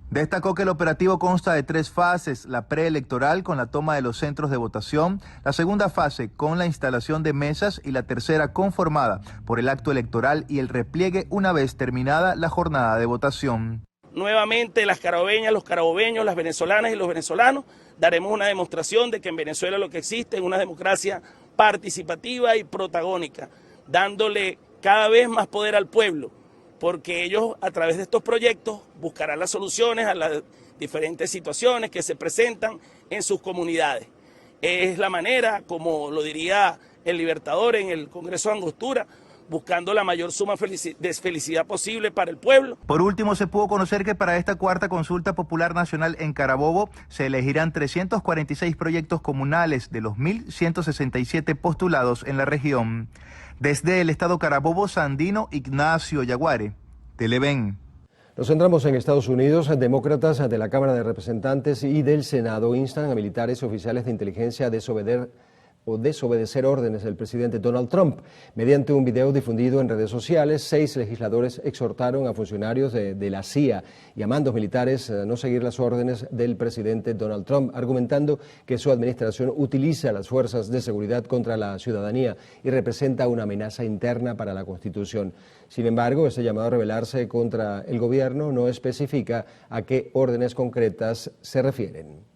Destacó que el operativo consta de 3 fases, la preelectoral con la toma de los centros de votación, la segunda fase con la instalación de mesas y la tercera conformada por el acto electoral y el repliegue una vez terminada la jornada de votación. Nuevamente las carabobeñas, los carabobeños, las venezolanas y los venezolanos daremos una demostración de que en Venezuela lo que existe es una democracia participativa y protagónica, dándole cada vez más poder al pueblo, porque ellos a través de estos proyectos buscarán las soluciones a las diferentes situaciones que se presentan en sus comunidades. Es la manera, como lo diría el Libertador en el Congreso de Angostura, buscando la mayor suma de felicidad posible para el pueblo. Por último, se pudo conocer que para esta cuarta consulta popular nacional en Carabobo se elegirán 346 proyectos comunales de los 1.167 postulados en la región. Desde el estado Carabobo, Sandino Ignacio Yaguare, Televen. Nos centramos en Estados Unidos. Demócratas de la Cámara de Representantes y del Senado instan a militares y oficiales de inteligencia a desobedecer órdenes del presidente Donald Trump. Mediante un video difundido en redes sociales, 6 legisladores exhortaron a funcionarios de la CIA y a mandos militares a no seguir las órdenes del presidente Donald Trump, argumentando que su administración utiliza las fuerzas de seguridad contra la ciudadanía y representa una amenaza interna para la Constitución. Sin embargo, este llamado a rebelarse contra el gobierno no especifica a qué órdenes concretas se refieren.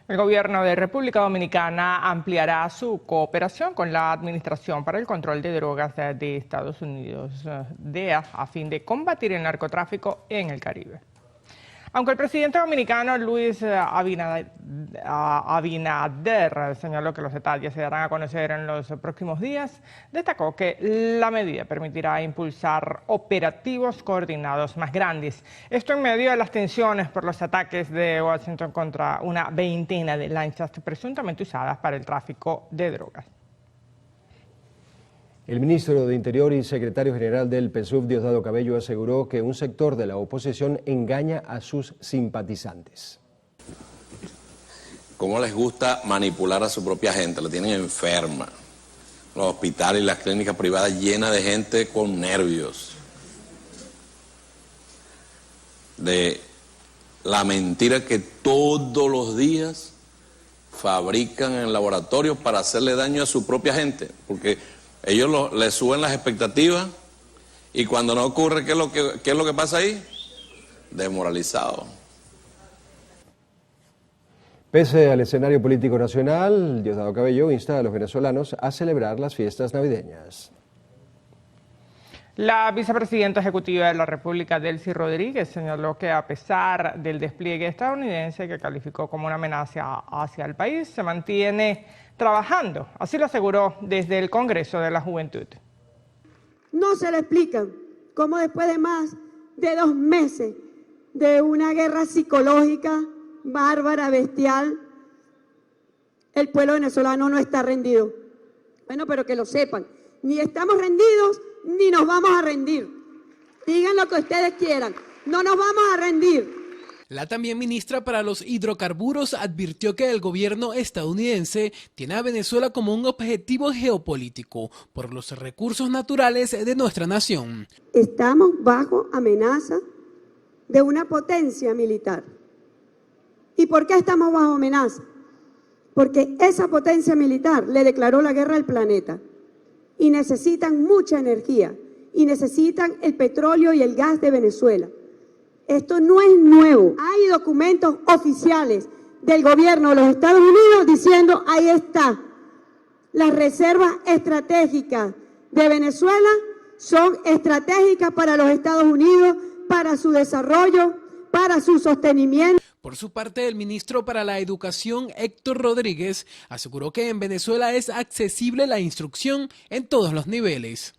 El gobierno de República Dominicana ampliará su cooperación con la Administración para el Control de Drogas de Estados Unidos, DEA, a fin de combatir el narcotráfico en el Caribe. Aunque el presidente dominicano Luis Abinader señaló que los detalles se darán a conocer en los próximos días, destacó que la medida permitirá impulsar operativos coordinados más grandes. Esto en medio de las tensiones por los ataques de Washington contra una veintena de lanchas presuntamente usadas para el tráfico de drogas. El ministro de Interior y secretario general del PSUV, Diosdado Cabello, aseguró que un sector de la oposición engaña a sus simpatizantes. ¿Cómo les gusta manipular a su propia gente? La tienen enferma. Los hospitales y las clínicas privadas llenas de gente con nervios. De la mentira que todos los días fabrican en laboratorios para hacerle daño a su propia gente. Porque ellos les suben las expectativas y cuando no ocurre, ¿qué es lo que pasa ahí? Desmoralizado. Pese al escenario político nacional, Diosdado Cabello insta a los venezolanos a celebrar las fiestas navideñas. La vicepresidenta ejecutiva de la República, Delcy Rodríguez, señaló que a pesar del despliegue estadounidense que calificó como una amenaza hacia el país, se mantiene trabajando. Así lo aseguró desde el Congreso de la Juventud. No se le explica cómo después de más de 2 meses de una guerra psicológica, bárbara, bestial, el pueblo venezolano no está rendido. Bueno, pero que lo sepan, ni estamos rendidos, ni nos vamos a rendir. Digan lo que ustedes quieran, no nos vamos a rendir. La también ministra para los hidrocarburos advirtió que el gobierno estadounidense tiene a Venezuela como un objetivo geopolítico por los recursos naturales de nuestra nación. Estamos bajo amenaza de una potencia militar. ¿Y por qué estamos bajo amenaza? Porque esa potencia militar le declaró la guerra al planeta y necesitan mucha energía y necesitan el petróleo y el gas de Venezuela. Esto no es nuevo. Hay documentos oficiales del gobierno de los Estados Unidos diciendo, ahí está, las reservas estratégicas de Venezuela son estratégicas para los Estados Unidos, para su desarrollo, para su sostenimiento. Por su parte, el ministro para la Educación, Héctor Rodríguez, aseguró que en Venezuela es accesible la instrucción en todos los niveles.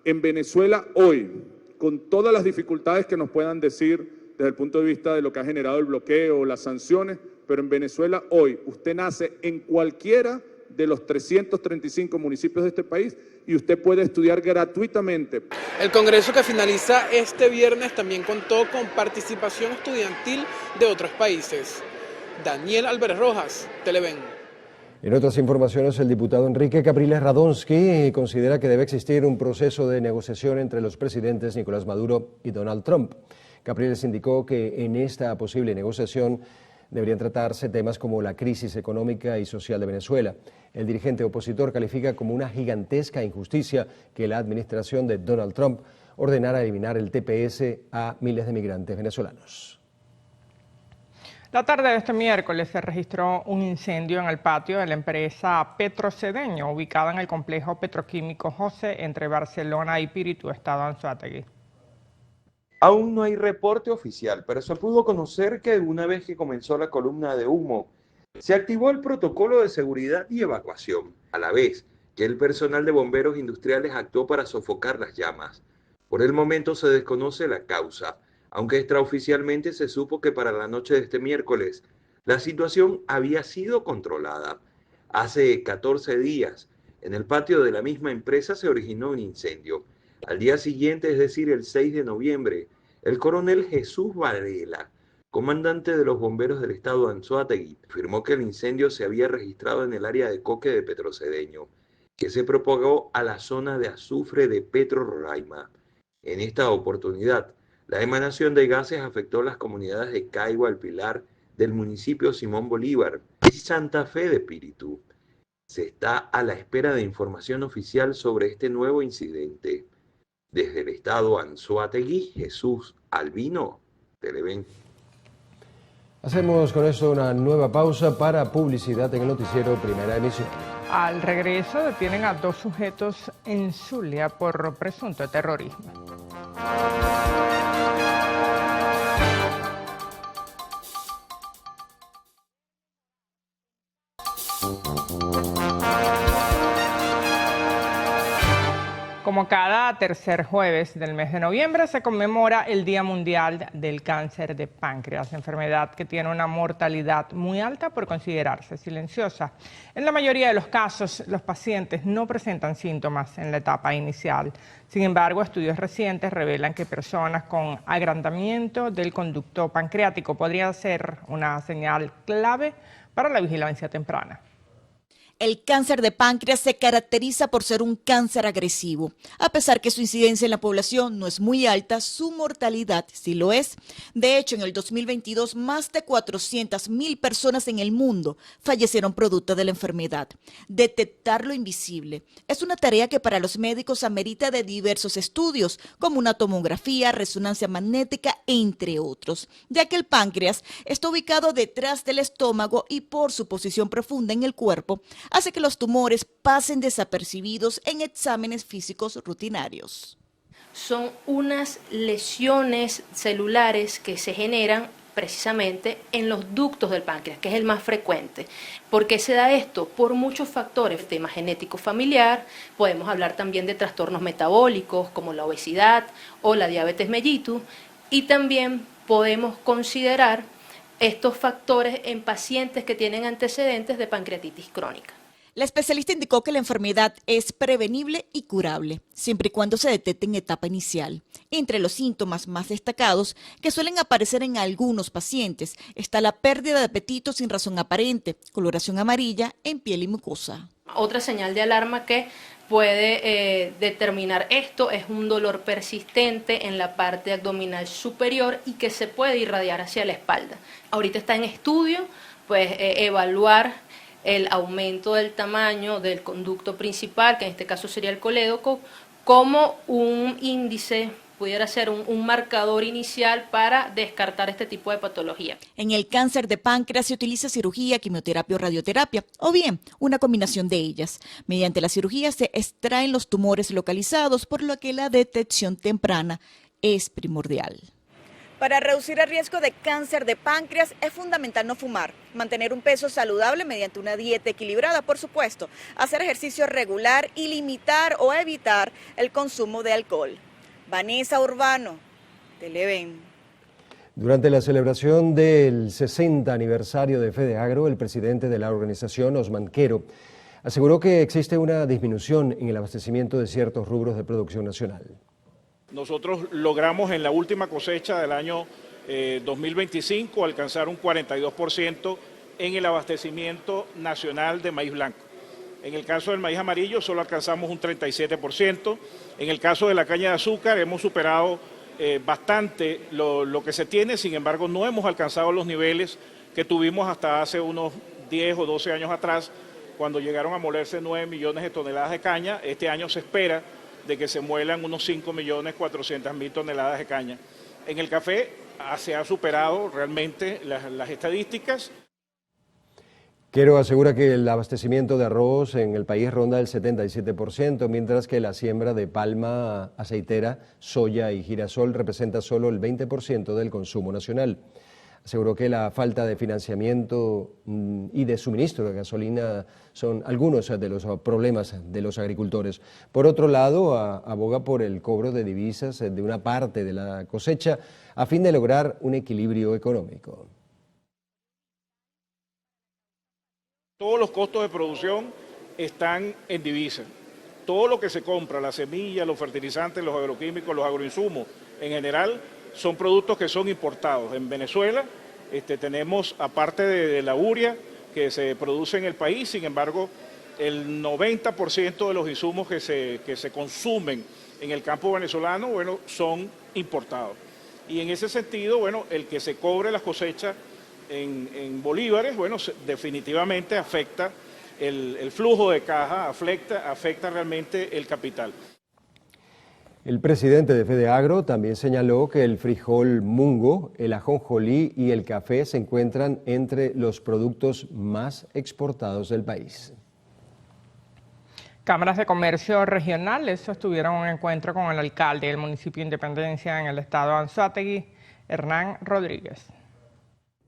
En Venezuela hoy, con todas las dificultades que nos puedan decir desde el punto de vista de lo que ha generado el bloqueo o las sanciones, pero en Venezuela hoy usted nace en cualquiera de los 335 municipios de este país y usted puede estudiar gratuitamente. El congreso que finaliza este viernes también contó con participación estudiantil de otros países. Daniel Álvarez Rojas, Televen. En otras informaciones, el diputado Enrique Capriles Radonsky considera que debe existir un proceso de negociación entre los presidentes Nicolás Maduro y Donald Trump. Capriles indicó que en esta posible negociación deberían tratarse temas como la crisis económica y social de Venezuela. El dirigente opositor califica como una gigantesca injusticia que la administración de Donald Trump ordenara eliminar el TPS a miles de migrantes venezolanos. La tarde de este miércoles se registró un incendio en el patio de la empresa Petrocedeño, ubicada en el complejo petroquímico José, entre Barcelona y Píritu, estado Anzoátegui. Aún no hay reporte oficial, pero se pudo conocer que una vez que comenzó la columna de humo, se activó el protocolo de seguridad y evacuación, a la vez que el personal de bomberos industriales actuó para sofocar las llamas. Por el momento se desconoce la causa, aunque extraoficialmente se supo que para la noche de este miércoles la situación había sido controlada. Hace 14 días, en el patio de la misma empresa se originó un incendio. Al día siguiente, es decir, el 6 de noviembre, el coronel Jesús Varela, comandante de los bomberos del estado Anzoátegui, afirmó que el incendio se había registrado en el área de coque de Petrocedeño, que se propagó a la zona de azufre de Petro Roraima. En esta oportunidad, la emanación de gases afectó las comunidades de Caigua El Pilar, del municipio Simón Bolívar y Santa Fe de Píritu. Se está a la espera de información oficial sobre este nuevo incidente. Desde el estado Anzoátegui, Jesús Albino, Televen. Hacemos con esto una nueva pausa para publicidad en el noticiero Primera Emisión. Al regreso detienen a 2 sujetos en Zulia por presunto terrorismo. Como cada tercer jueves del mes de noviembre se conmemora el Día Mundial del Cáncer de Páncreas, enfermedad que tiene una mortalidad muy alta por considerarse silenciosa. En la mayoría de los casos, los pacientes no presentan síntomas en la etapa inicial. Sin embargo, estudios recientes revelan que personas con agrandamiento del conducto pancreático podrían ser una señal clave para la vigilancia temprana. El cáncer de páncreas se caracteriza por ser un cáncer agresivo. A pesar que su incidencia en la población no es muy alta, su mortalidad sí lo es. De hecho, en el 2022, más de 400.000 personas en el mundo fallecieron producto de la enfermedad. Detectar lo invisible es una tarea que para los médicos amerita de diversos estudios, como una tomografía, resonancia magnética, entre otros, ya que el páncreas está ubicado detrás del estómago y por su posición profunda en el cuerpo, hace que los tumores pasen desapercibidos en exámenes físicos rutinarios. Son unas lesiones celulares que se generan precisamente en los ductos del páncreas, que es el más frecuente. ¿Por qué se da esto? Por muchos factores, tema genético familiar, podemos hablar también de trastornos metabólicos como la obesidad o la diabetes mellitus, y también podemos considerar estos factores en pacientes que tienen antecedentes de pancreatitis crónica. La especialista indicó que la enfermedad es prevenible y curable, siempre y cuando se detecte en etapa inicial. Entre los síntomas más destacados que suelen aparecer en algunos pacientes está la pérdida de apetito sin razón aparente, coloración amarilla en piel y mucosa. Otra señal de alarma que puede determinar esto es un dolor persistente en la parte abdominal superior y que se puede irradiar hacia la espalda. Ahorita está en estudio, pues evaluar el aumento del tamaño del conducto principal, que en este caso sería el colédoco, como un índice, pudiera ser un marcador inicial para descartar este tipo de patología. En el cáncer de páncreas se utiliza cirugía, quimioterapia o radioterapia, o bien una combinación de ellas. Mediante la cirugía se extraen los tumores localizados, por lo que la detección temprana es primordial. Para reducir el riesgo de cáncer de páncreas es fundamental no fumar, mantener un peso saludable mediante una dieta equilibrada, por supuesto, hacer ejercicio regular y limitar o evitar el consumo de alcohol. Vanessa Urbano, Televen. Durante la celebración del 60 aniversario de FedeAgro, el presidente de la organización, Osman Quero, aseguró que existe una disminución en el abastecimiento de ciertos rubros de producción nacional. Nosotros logramos en la última cosecha del año 2025 alcanzar un 42% en el abastecimiento nacional de maíz blanco. En el caso del maíz amarillo solo alcanzamos un 37%. En el caso de la caña de azúcar hemos superado bastante lo que se tiene, sin embargo no hemos alcanzado los niveles que tuvimos hasta hace unos 10 o 12 años atrás, cuando llegaron a molerse 9 millones de toneladas de caña. Este año se espera de que se muelan unos 5.400.000 toneladas de caña. En el café se ha superado realmente las estadísticas. Quero asegura que el abastecimiento de arroz en el país ronda el 77%, mientras que la siembra de palma aceitera, soya y girasol representa solo el 20% del consumo nacional. Aseguró que la falta de financiamiento y de suministro de gasolina son algunos de los problemas de los agricultores. Por otro lado, aboga por el cobro de divisas de una parte de la cosecha a fin de lograr un equilibrio económico. Todos los costos de producción están en divisa. Todo lo que se compra, la semilla, los fertilizantes, los agroquímicos, los agroinsumos, en general, son productos que son importados. En Venezuela tenemos, aparte de la urea que se produce en el país, sin embargo, el 90% de los insumos que se consumen en el campo venezolano, bueno, son importados. Y en ese sentido, bueno, el que se cobre las cosechas en bolívares, bueno, definitivamente afecta el flujo de caja, afecta realmente el capital. El presidente de FedeAgro también señaló que el frijol mungo, el ajonjolí y el café se encuentran entre los productos más exportados del país. Cámaras de comercio regionales sostuvieron un encuentro con el alcalde del municipio de Independencia en el estado de Anzoátegui, Hernán Rodríguez.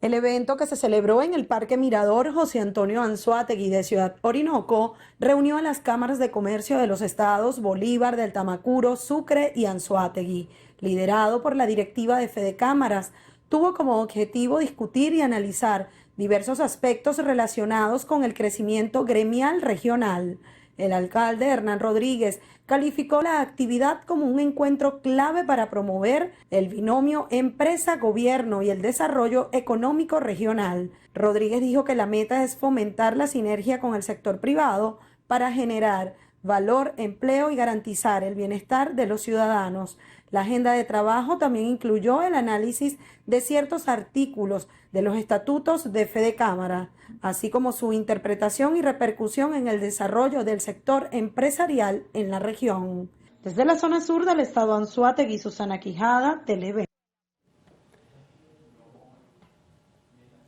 El evento, que se celebró en el Parque Mirador José Antonio Anzoátegui de Ciudad Orinoco, reunió a las cámaras de comercio de los estados Bolívar, del Tamacuro, Sucre y Anzoátegui. Liderado por la directiva de Fedecámaras, tuvo como objetivo discutir y analizar diversos aspectos relacionados con el crecimiento gremial regional. El alcalde Hernán Rodríguez calificó la actividad como un encuentro clave para promover el binomio empresa-gobierno y el desarrollo económico regional. Rodríguez dijo que la meta es fomentar la sinergia con el sector privado para generar valor, empleo y garantizar el bienestar de los ciudadanos. La agenda de trabajo también incluyó el análisis de ciertos artículos de los estatutos de Fedecámara, así como su interpretación y repercusión en el desarrollo del sector empresarial en la región. Desde la zona sur del estado Anzoátegui, Susana Quijada, Televen.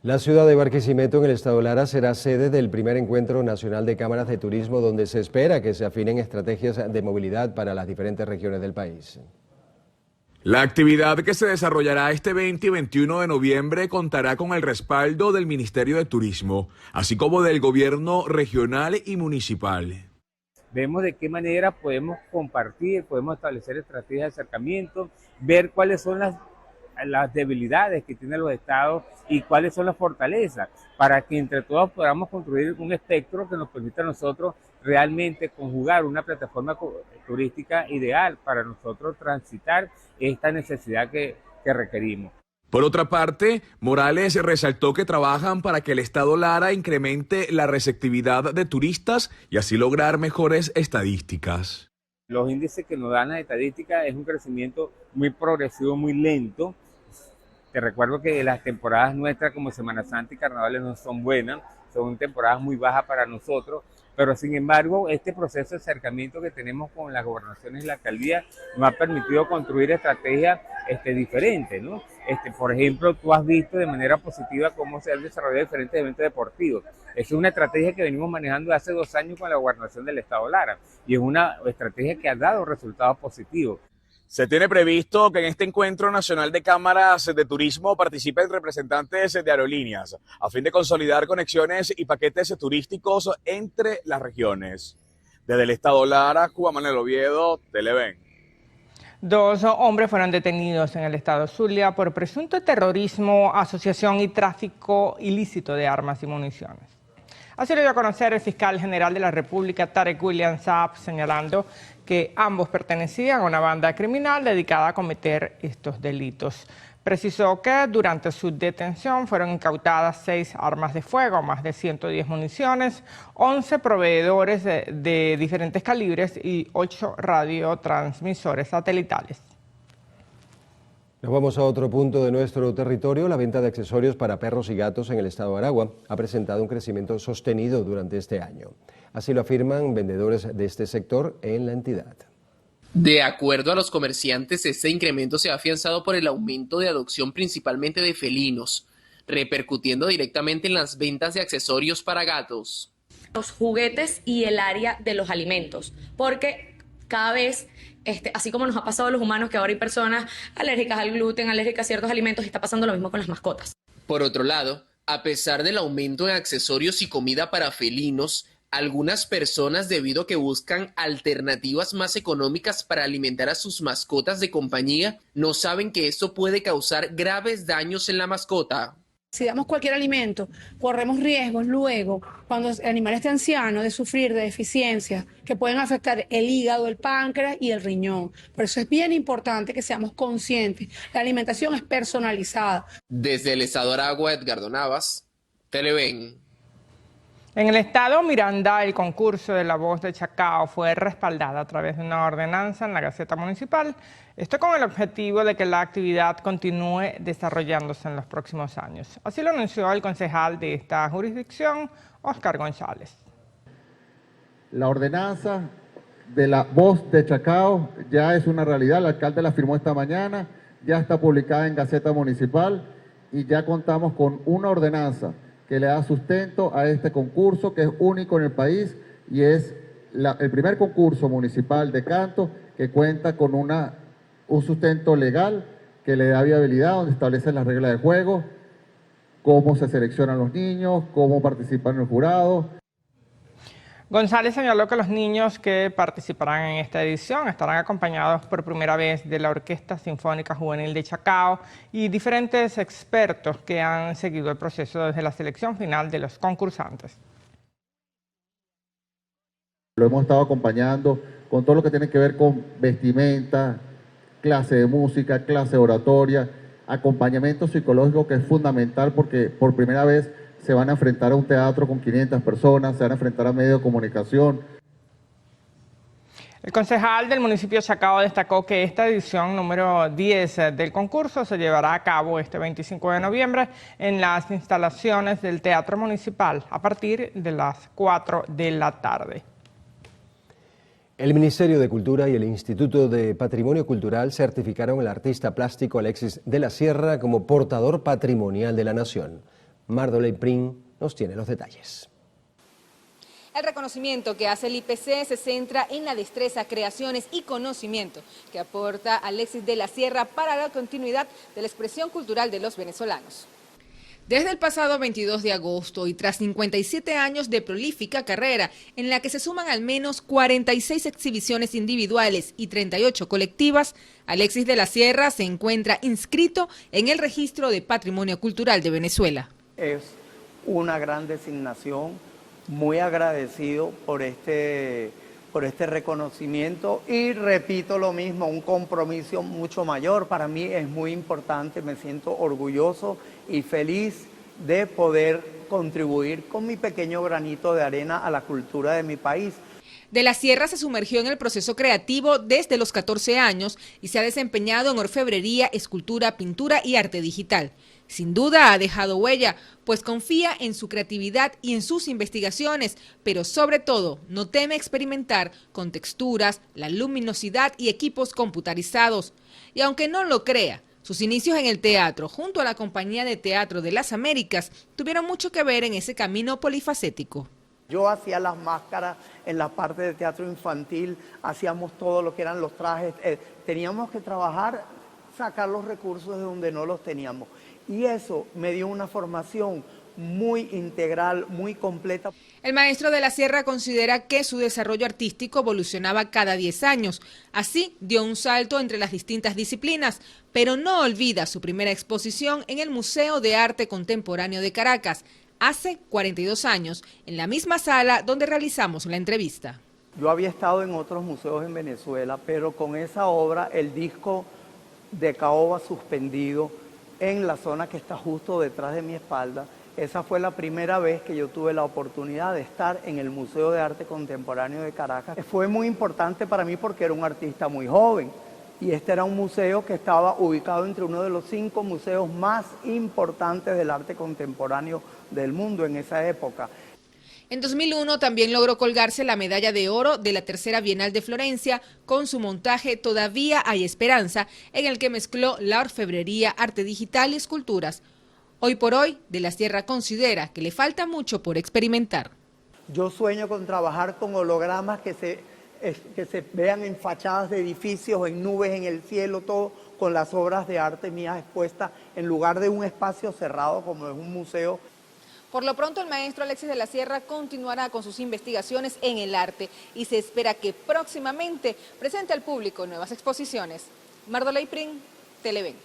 La ciudad de Barquisimeto, en el estado Lara, será sede del primer encuentro nacional de cámaras de turismo, donde se espera que se afinen estrategias de movilidad para las diferentes regiones del país. La actividad, que se desarrollará este 20 y 21 de noviembre, contará con el respaldo del Ministerio de Turismo, así como del gobierno regional y municipal. Vemos de qué manera podemos compartir, podemos establecer estrategias de acercamiento, ver cuáles son las debilidades que tienen los estados y cuáles son las fortalezas, para que entre todos podamos construir un espectro que nos permita a nosotros realmente conjugar una plataforma turística ideal para nosotros transitar esta necesidad que requerimos. Por otra parte, Morales resaltó que trabajan para que el estado Lara incremente la receptividad de turistas y así lograr mejores estadísticas. Los índices que nos dan las estadísticas es un crecimiento muy progresivo, muy lento. Te recuerdo que las temporadas nuestras como Semana Santa y Carnavales no son buenas, son temporadas muy bajas para nosotros, pero sin embargo este proceso de acercamiento que tenemos con las gobernaciones y la alcaldía nos ha permitido construir estrategias diferentes, ¿no? Por ejemplo, tú has visto de manera positiva cómo se han desarrollado diferentes eventos deportivos. Es una estrategia que venimos manejando hace 2 años con la gobernación del estado Lara y es una estrategia que ha dado resultados positivos. Se tiene previsto que en este encuentro nacional de cámaras de turismo participen representantes de aerolíneas, a fin de consolidar conexiones y paquetes turísticos entre las regiones. Desde el estado Lara, Juan Manuel Oviedo, Televen. 2 hombres fueron detenidos en el estado Zulia por presunto terrorismo, asociación y tráfico ilícito de armas y municiones. Así lo dio a conocer el fiscal general de la República, Tarek William Saab, señalando que ambos pertenecían a una banda criminal dedicada a cometer estos delitos. Precisó que durante su detención fueron incautadas 6 armas de fuego, más de 110 municiones, 11 proveedores de diferentes calibres y 8 radiotransmisores satelitales. Nos vamos a otro punto de nuestro territorio. La venta de accesorios para perros y gatos en el estado de Aragua ha presentado un crecimiento sostenido durante este año. Así lo afirman vendedores de este sector en la entidad. De acuerdo a los comerciantes, este incremento se ha afianzado por el aumento de adopción principalmente de felinos, repercutiendo directamente en las ventas de accesorios para gatos. Los juguetes y el área de los alimentos, porque cada vez, así como nos ha pasado a los humanos, que ahora hay personas alérgicas al gluten, alérgicas a ciertos alimentos, está pasando lo mismo con las mascotas. Por otro lado, a pesar del aumento en accesorios y comida para felinos, algunas personas, debido a que buscan alternativas más económicas para alimentar a sus mascotas de compañía, no saben que esto puede causar graves daños en la mascota. Si damos cualquier alimento, corremos riesgos luego, cuando el animal esté anciano, de sufrir de deficiencias que pueden afectar el hígado, el páncreas y el riñón. Por eso es bien importante que seamos conscientes. La alimentación es personalizada. Desde el estado de Aragua, Edgardo Navas, Televen. En el estado Miranda, el concurso de La Voz de Chacao fue respaldado a través de una ordenanza en la Gaceta Municipal. Esto con el objetivo de que la actividad continúe desarrollándose en los próximos años. Así lo anunció el concejal de esta jurisdicción, Oscar González. La ordenanza de La Voz de Chacao ya es una realidad, el alcalde la firmó esta mañana, ya está publicada en Gaceta Municipal y ya contamos con una ordenanza que le da sustento a este concurso que es único en el país y es el primer concurso municipal de canto que cuenta con un sustento legal que le da viabilidad, donde establece las reglas de juego, cómo se seleccionan los niños, cómo participan en el jurado. González señaló que los niños que participarán en esta edición estarán acompañados por primera vez de la Orquesta Sinfónica Juvenil de Chacao y diferentes expertos que han seguido el proceso desde la selección final de los concursantes. Lo hemos estado acompañando con todo lo que tiene que ver con vestimenta, clase de música, clase de oratoria, acompañamiento psicológico, que es fundamental porque por primera vez se van a enfrentar a un teatro con 500 personas, se van a enfrentar a medios de comunicación. El concejal del municipio de Chacao destacó que esta edición número 10 del concurso se llevará a cabo este 25 de noviembre en las instalaciones del Teatro Municipal a partir de las 4 de la tarde. El Ministerio de Cultura y el Instituto de Patrimonio Cultural certificaron al artista plástico Alexis de la Sierra como portador patrimonial de la nación. Mardoley Prin nos tiene los detalles. El reconocimiento que hace el IPC se centra en la destreza, creaciones y conocimiento que aporta Alexis de la Sierra para la continuidad de la expresión cultural de los venezolanos. Desde el pasado 22 de agosto y tras 57 años de prolífica carrera, en la que se suman al menos 46 exhibiciones individuales y 38 colectivas, Alexis de la Sierra se encuentra inscrito en el Registro de Patrimonio Cultural de Venezuela. Es una gran designación, muy agradecido por este reconocimiento y repito lo mismo, un compromiso mucho mayor. Para mí es muy importante, me siento orgulloso y feliz de poder contribuir con mi pequeño granito de arena a la cultura de mi país. De la Sierra se sumergió en el proceso creativo desde los 14 años y se ha desempeñado en orfebrería, escultura, pintura y arte digital. Sin duda ha dejado huella, pues confía en su creatividad y en sus investigaciones, pero sobre todo no teme experimentar con texturas, la luminosidad y equipos computarizados. Y aunque no lo crea, sus inicios en el teatro, junto a la Compañía de Teatro de las Américas, tuvieron mucho que ver en ese camino polifacético. Yo hacía las máscaras en la parte de teatro infantil, hacíamos todo lo que eran los trajes, teníamos que trabajar, sacar los recursos de donde no los teníamos. Y eso me dio una formación muy integral, muy completa. El maestro de la Sierra considera que su desarrollo artístico evolucionaba cada 10 años. Así dio un salto entre las distintas disciplinas, pero no olvida su primera exposición en el Museo de Arte Contemporáneo de Caracas, hace 42 años, en la misma sala donde realizamos la entrevista. Yo había estado en otros museos en Venezuela, pero con esa obra, el disco de Caoba suspendido, en la zona que está justo detrás de mi espalda, esa fue la primera vez que yo tuve la oportunidad de estar en el Museo de Arte Contemporáneo de Caracas. Fue muy importante para mí porque era un artista muy joven y este era un museo que estaba ubicado entre uno de los 5 museos más importantes del arte contemporáneo del mundo en esa época. En 2001 también logró colgarse la medalla de oro de la tercera Bienal de Florencia con su montaje Todavía hay esperanza, en el que mezcló la orfebrería, arte digital y esculturas. Hoy por hoy, de la Sierra considera que le falta mucho por experimentar. Yo sueño con trabajar con hologramas que se vean en fachadas de edificios, en nubes, en el cielo, todo con las obras de arte mías expuestas en lugar de un espacio cerrado como es un museo. Por lo pronto, el maestro Alexis de la Sierra continuará con sus investigaciones en el arte y se espera que próximamente presente al público nuevas exposiciones. Mardoley Prin, Televen.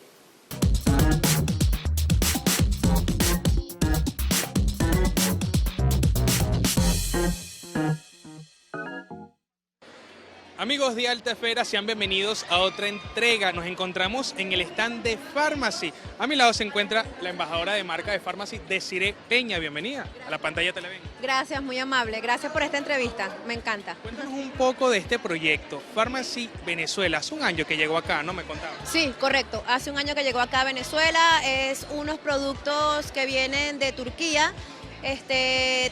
Amigos de Alta Esfera, sean bienvenidos a otra entrega. Nos encontramos en el stand de Pharmacy. A mi lado se encuentra la embajadora de marca de Pharmacy, Desiree Peña. Bienvenida a la pantalla Televen. Gracias, muy amable. Gracias por esta entrevista. Me encanta. Cuéntanos un poco de este proyecto. Pharmacy Venezuela. Hace un año que llegó acá, ¿no? Me contaba. Sí, correcto. Hace un año que llegó acá a Venezuela. Es unos productos que vienen de Turquía.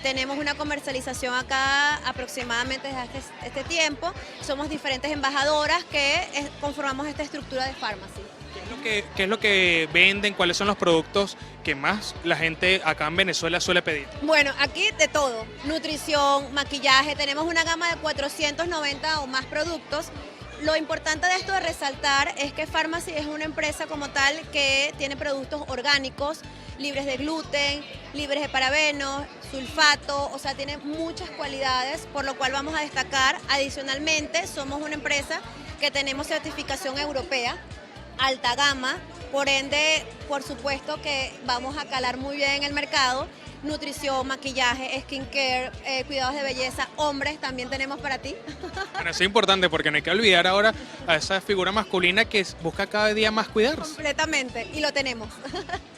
Tenemos una comercialización acá aproximadamente desde este tiempo. Somos diferentes embajadoras que conformamos esta estructura de Pharmacy. ¿Qué es lo que venden? ¿Cuáles son los productos que más la gente acá en Venezuela suele pedir? Bueno, aquí de todo. Nutrición, maquillaje. Tenemos una gama de 490 o más productos. Lo importante de esto de resaltar es que Pharmacy es una empresa como tal que tiene productos orgánicos, libres de gluten, libres de parabenos, sulfato, o sea, tiene muchas cualidades, por lo cual vamos a destacar. Adicionalmente, somos una empresa que tenemos certificación europea, alta gama, por ende, por supuesto que vamos a calar muy bien en el mercado. Nutrición, maquillaje, skincare, cuidados de belleza, hombres también tenemos para ti. Bueno, eso es importante porque no hay que olvidar ahora a esa figura masculina que busca cada día más cuidarse. Completamente, y lo tenemos.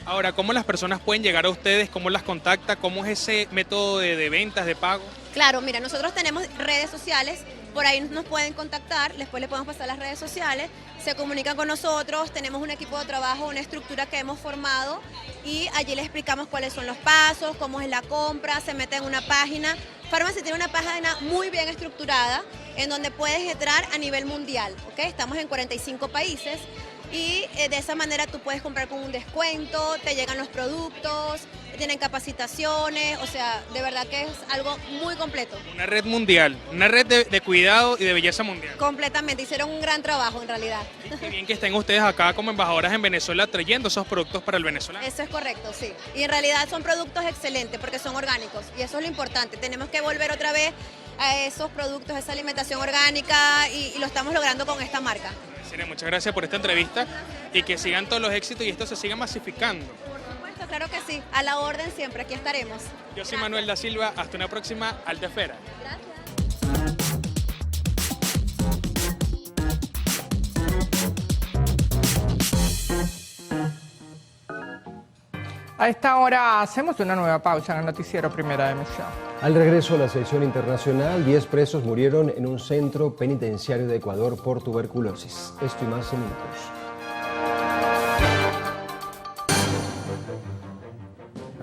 Ahora, ¿cómo las personas pueden llegar a ustedes? ¿Cómo las contacta? ¿Cómo es ese método de ventas, de pago? Claro, mira, nosotros tenemos redes sociales, por ahí nos pueden contactar, después le podemos pasar las redes sociales, se comunican con nosotros, tenemos un equipo de trabajo, una estructura que hemos formado y allí les explicamos cuáles son los pasos, cómo es la compra, se mete en una página. Pharmacy tiene una página muy bien estructurada en donde puedes entrar a nivel mundial, ¿ok? Estamos en 45 países y de esa manera tú puedes comprar con un descuento, te llegan los productos, tienen capacitaciones, o sea, de verdad que es algo muy completo. Una red mundial, una red de cuidado y de belleza mundial. Completamente, hicieron un gran trabajo en realidad. Qué bien que estén ustedes acá como embajadoras en Venezuela trayendo esos productos para el venezolano. Eso es correcto, sí. Y en realidad son productos excelentes porque son orgánicos y eso es lo importante. Tenemos que volver otra vez a esos productos, a esa alimentación orgánica y lo estamos logrando con esta marca. Sire, muchas gracias por esta entrevista y que sigan todos los éxitos y esto se siga masificando. Claro que sí, a la orden siempre, aquí estaremos. Yo soy Manuel da Silva, hasta una próxima Alta Esfera. A esta hora hacemos una nueva pausa en el noticiero Primera Emisión. Al regreso a la sección internacional, 10 presos murieron en un centro penitenciario de Ecuador por tuberculosis. Esto y más en minutos.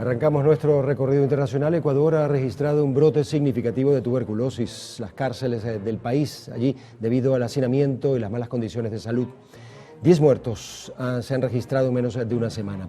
Arrancamos nuestro recorrido internacional. Ecuador ha registrado un brote significativo de tuberculosis. Las cárceles del país, allí, debido al hacinamiento y las malas condiciones de salud. 10 muertos se han registrado en menos de una semana.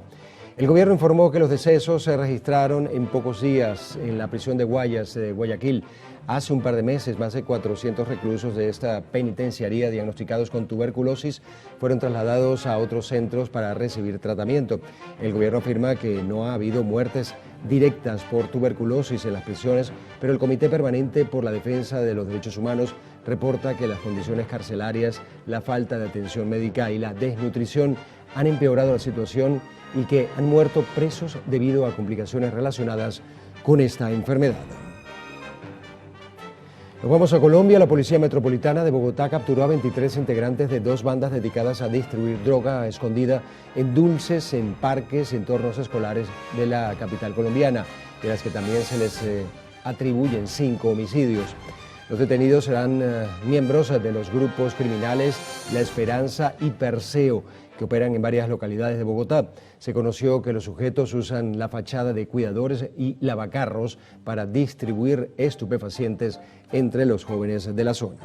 El gobierno informó que los decesos se registraron en pocos días en la prisión de Guayas, Guayaquil. Hace un par de meses, más de 400 reclusos de esta penitenciaría diagnosticados con tuberculosis fueron trasladados a otros centros para recibir tratamiento. El gobierno afirma que no ha habido muertes directas por tuberculosis en las prisiones, pero el Comité Permanente por la Defensa de los Derechos Humanos reporta que las condiciones carcelarias, la falta de atención médica y la desnutrición han empeorado la situación y que han muerto presos debido a complicaciones relacionadas con esta enfermedad. Nos vamos a Colombia. La Policía Metropolitana de Bogotá capturó a 23 integrantes de 2 bandas dedicadas a distribuir droga escondida en dulces, en parques, entornos escolares de la capital colombiana, de las que también se les atribuyen 5 homicidios. Los detenidos serán miembros de los grupos criminales La Esperanza y Perseo, que operan en varias localidades de Bogotá. Se conoció que los sujetos usan la fachada de cuidadores y lavacarros para distribuir estupefacientes entre los jóvenes de la zona.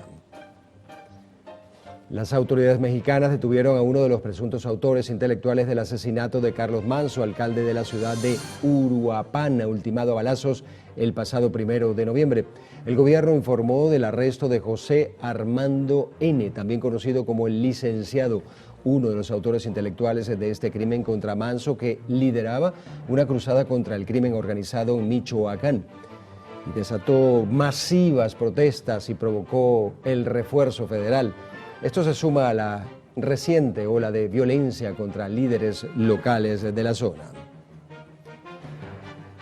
Las autoridades mexicanas detuvieron a uno de los presuntos autores intelectuales del asesinato de Carlos Manso, alcalde de la ciudad de Uruapan, ultimado a balazos el pasado 1 de noviembre. El gobierno informó del arresto de José Armando N., también conocido como el licenciado, uno de los autores intelectuales de este crimen contra Manso, que lideraba una cruzada contra el crimen organizado en Michoacán. Desató masivas protestas y provocó el refuerzo federal. Esto se suma a la reciente ola de violencia contra líderes locales de la zona.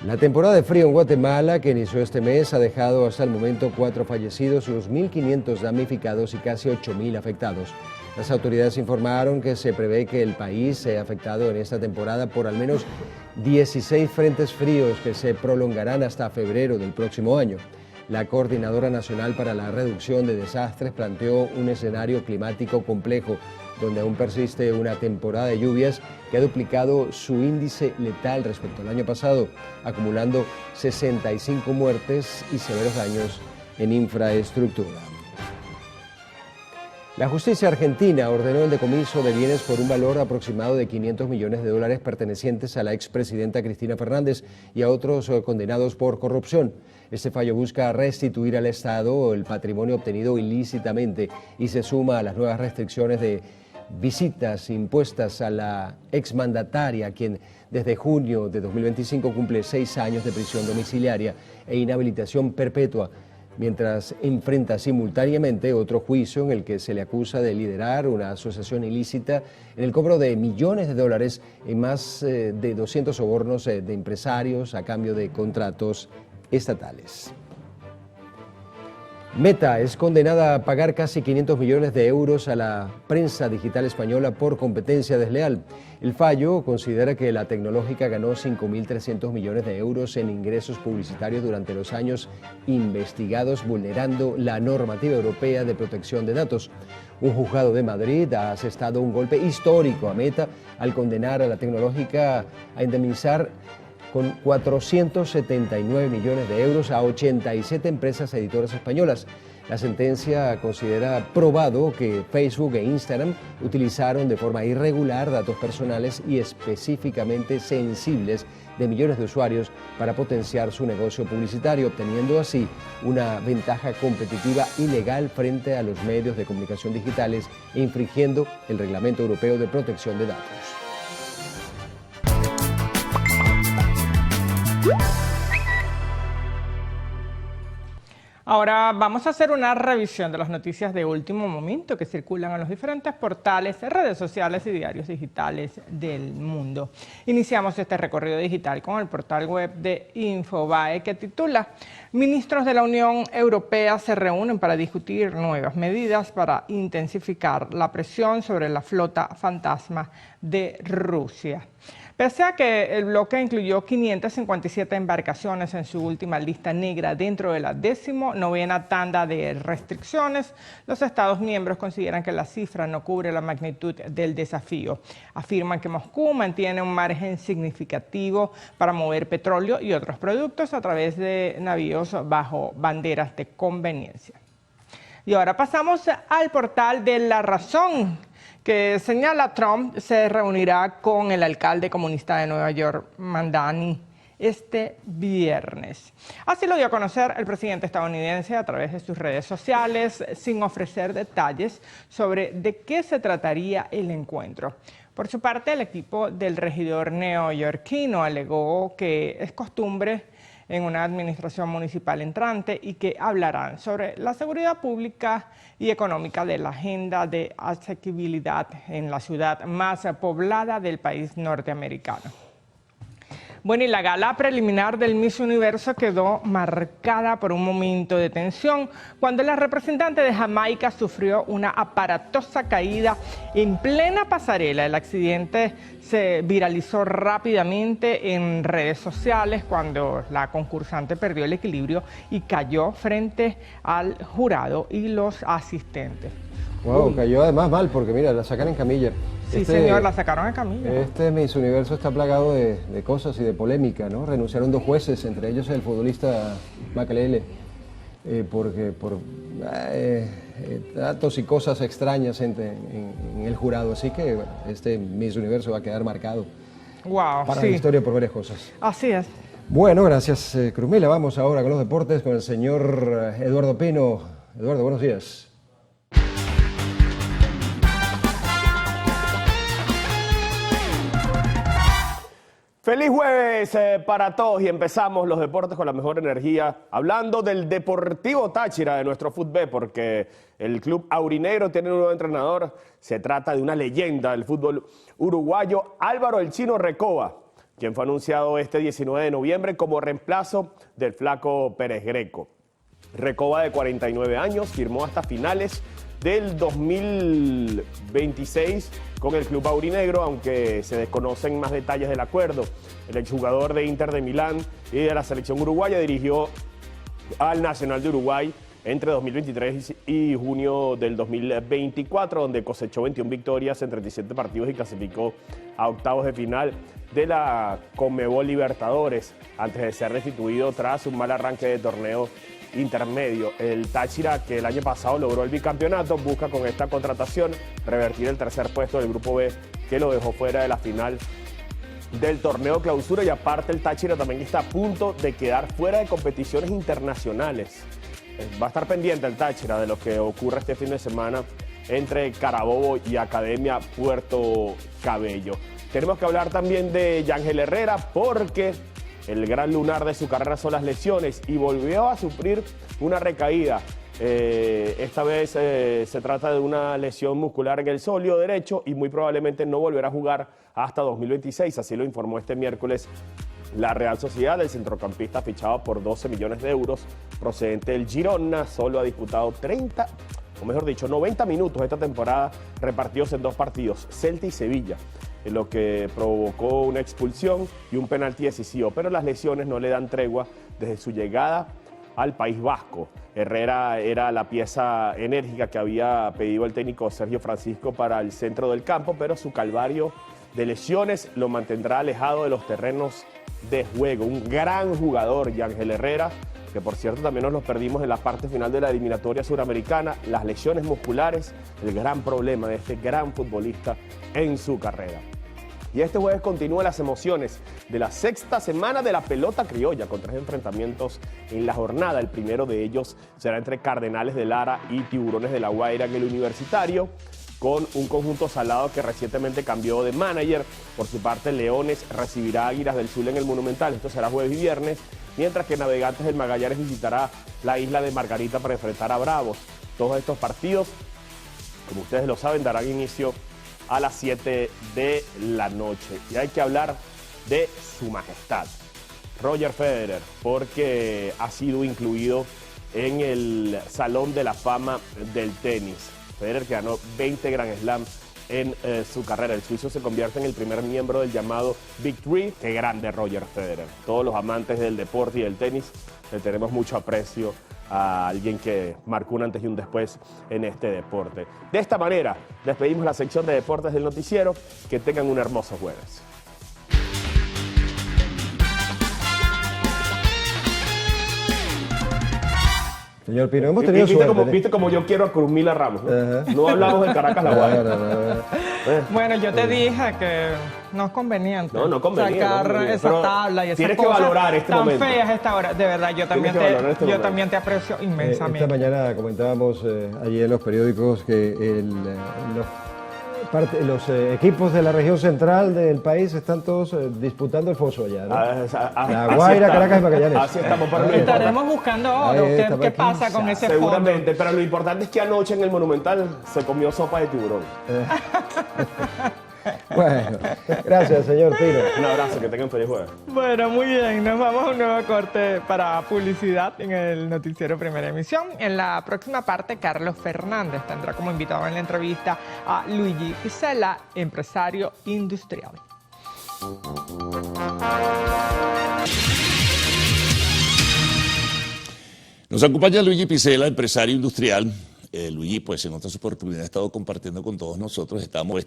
La temporada de frío en Guatemala, que inició este mes, ha dejado hasta el momento 4 fallecidos, unos 1.500 damnificados y casi 8.000 afectados. Las autoridades informaron que se prevé que el país sea afectado en esta temporada por al menos 16 frentes fríos que se prolongarán hasta febrero del próximo año. La Coordinadora Nacional para la Reducción de Desastres planteó un escenario climático complejo, donde aún persiste una temporada de lluvias que ha duplicado su índice letal respecto al año pasado, acumulando 65 muertes y severos daños en infraestructura. La justicia argentina ordenó el decomiso de bienes por un valor aproximado de $500 millones pertenecientes a la expresidenta Cristina Fernández y a otros condenados por corrupción. Este fallo busca restituir al Estado el patrimonio obtenido ilícitamente y se suma a las nuevas restricciones de visitas impuestas a la exmandataria, quien desde junio de 2025 cumple 6 años de prisión domiciliaria e inhabilitación perpetua, mientras enfrenta simultáneamente otro juicio en el que se le acusa de liderar una asociación ilícita en el cobro de millones de dólares en más de 200 sobornos de empresarios a cambio de contratos estatales. Meta es condenada a pagar casi 500 millones de euros a la prensa digital española por competencia desleal. El fallo considera que la tecnológica ganó 5.300 millones de euros en ingresos publicitarios durante los años investigados, vulnerando la normativa europea de protección de datos. Un juzgado de Madrid ha asestado un golpe histórico a Meta al condenar a la tecnológica a indemnizar con 479 millones de euros a 87 empresas editoras españolas. La sentencia considera probado que Facebook e Instagram utilizaron de forma irregular datos personales y específicamente sensibles de millones de usuarios para potenciar su negocio publicitario, obteniendo así una ventaja competitiva ilegal frente a los medios de comunicación digitales e infringiendo el Reglamento Europeo de Protección de Datos. Ahora vamos a hacer una revisión de las noticias de último momento que circulan en los diferentes portales, redes sociales y diarios digitales del mundo. Iniciamos este recorrido digital con el portal web de Infobae que titula: Ministros de la Unión Europea se reúnen para discutir nuevas medidas para intensificar la presión sobre la flota fantasma de Rusia. Pese a que el bloque incluyó 557 embarcaciones en su última lista negra dentro de la 19ª tanda de restricciones, los Estados miembros consideran que la cifra no cubre la magnitud del desafío. Afirman que Moscú mantiene un margen significativo para mover petróleo y otros productos a través de navíos bajo banderas de conveniencia. Y ahora pasamos al portal de La Razón, que señala Trump se reunirá con el alcalde comunista de Nueva York, Mamdani, este viernes. Así lo dio a conocer el presidente estadounidense a través de sus redes sociales, sin ofrecer detalles sobre de qué se trataría el encuentro. Por su parte, el equipo del regidor neoyorquino alegó que es costumbre en una administración municipal entrante y que hablarán sobre la seguridad pública y económica de la agenda de asequibilidad en la ciudad más poblada del país norteamericano. Bueno, y la gala preliminar del Miss Universo quedó marcada por un momento de tensión cuando la representante de Jamaica sufrió una aparatosa caída en plena pasarela. El accidente se viralizó rápidamente en redes sociales cuando la concursante perdió el equilibrio y cayó frente al jurado y los asistentes. Wow, cayó además mal porque mira, la sacan en camilla. Sí, señor, la sacaron en camilla. Este Miss Universo está plagado de cosas y de polémica, ¿no? Renunciaron 2 jueces, entre ellos el futbolista Makelele, por datos y cosas extrañas en el jurado. Así que bueno, este Miss Universo va a quedar marcado para la historia por varias cosas. Así es. Bueno, gracias, Cruzmila. Vamos ahora con los deportes con el señor Eduardo Pino. Eduardo, buenos días. Feliz jueves para todos y empezamos los deportes con la mejor energía, hablando del Deportivo Táchira de nuestro fútbol, porque el club aurinegro tiene un nuevo entrenador. Se trata de una leyenda del fútbol uruguayo, Álvaro El Chino Recoba, quien fue anunciado este 19 de noviembre como reemplazo del flaco Pérez Greco. Recoba, de 49 años, firmó hasta finales del 2026 con el club aurinegro, aunque se desconocen más detalles del acuerdo. El exjugador de Inter de Milán y de la selección uruguaya dirigió al Nacional de Uruguay entre 2023 y junio del 2024, donde cosechó 21 victorias en 37 partidos y clasificó a octavos de final de la Conmebol Libertadores, antes de ser destituido tras un mal arranque de torneo intermedio. El Táchira, que el año pasado logró el bicampeonato, busca con esta contratación revertir el tercer puesto del Grupo B, que lo dejó fuera de la final del torneo clausura. Y aparte, el Táchira también está a punto de quedar fuera de competiciones internacionales. Va a estar pendiente el Táchira de lo que ocurra este fin de semana entre Carabobo y Academia Puerto Cabello. Tenemos que hablar también de Yangel Herrera porque el gran lunar de su carrera son las lesiones y volvió a sufrir una recaída. Esta vez se trata de una lesión muscular en el sóleo derecho y muy probablemente no volverá a jugar hasta 2026, así lo informó este miércoles la Real Sociedad. El centrocampista fichado por 12 millones de euros procedente del Girona solo ha disputado 90 minutos esta temporada repartidos en 2 partidos, Celta y Sevilla, lo que provocó una expulsión y un penalti decisivo, pero las lesiones no le dan tregua desde su llegada al País Vasco. Herrera era la pieza enérgica que había pedido el técnico Sergio Francisco para el centro del campo, pero su calvario de lesiones lo mantendrá alejado de los terrenos de juego. Un gran jugador, Yangel Herrera, que por cierto también nos los perdimos en la parte final de la eliminatoria suramericana. Las lesiones musculares, el gran problema de este gran futbolista en su carrera. Y este jueves continúan las emociones de la 6ª semana de la pelota criolla, con 3 enfrentamientos en la jornada. El primero de ellos será entre Cardenales de Lara y Tiburones de La Guaira en el Universitario, con un conjunto salado que recientemente cambió de manager. Por su parte, Leones recibirá a Águilas del Zulia en el Monumental. Esto será jueves y viernes, mientras que Navegantes del Magallanes visitará la isla de Margarita para enfrentar a Bravos. Todos estos partidos, como ustedes lo saben, darán inicio a las 7 de la noche. Y hay que hablar de su majestad, Roger Federer, porque ha sido incluido en el Salón de la Fama del tenis. Federer, que ganó 20 Grand Slam en su carrera. El suizo se convierte en el primer miembro del llamado Big Three. Qué grande Roger Federer. Todos los amantes del deporte y del tenis le tenemos mucho aprecio a alguien que marcó un antes y un después en este deporte. De esta manera, despedimos la sección de deportes del noticiero. Que tengan un hermoso jueves. Señor Pino, hemos tenido suerte. ¿Viste como yo quiero a Cruzmila Ramos? No hablamos del Caracas La Guaira. Bueno, yo te dije que no es conveniente sacar esa tabla y esas tienes cosas que valorar este tan momento. feas a esta hora. De verdad, yo también te aprecio inmensamente. Esta mañana comentábamos allí en los periódicos que los equipos de la región central del país están todos disputando el foso allá, ¿no? La Guaira, Caracas y Magallanes. Así estamos. Estaremos buscando oro. ¿Qué pasa con ese fondo? Seguramente, pero lo importante es que anoche en el Monumental se comió sopa de tiburón. Bueno, gracias, señor Pino. Un abrazo, que tengan feliz jueves. Bueno, muy bien, nos vamos a un nuevo corte para publicidad en el noticiero Primera Emisión. En la próxima parte, Carlos Fernández tendrá como invitado en la entrevista a Luigi Pisella, empresario industrial. Nos acompaña Luigi Pisella, empresario industrial. Luigi, pues en otras oportunidades ha estado compartiendo con todos nosotros. Estamos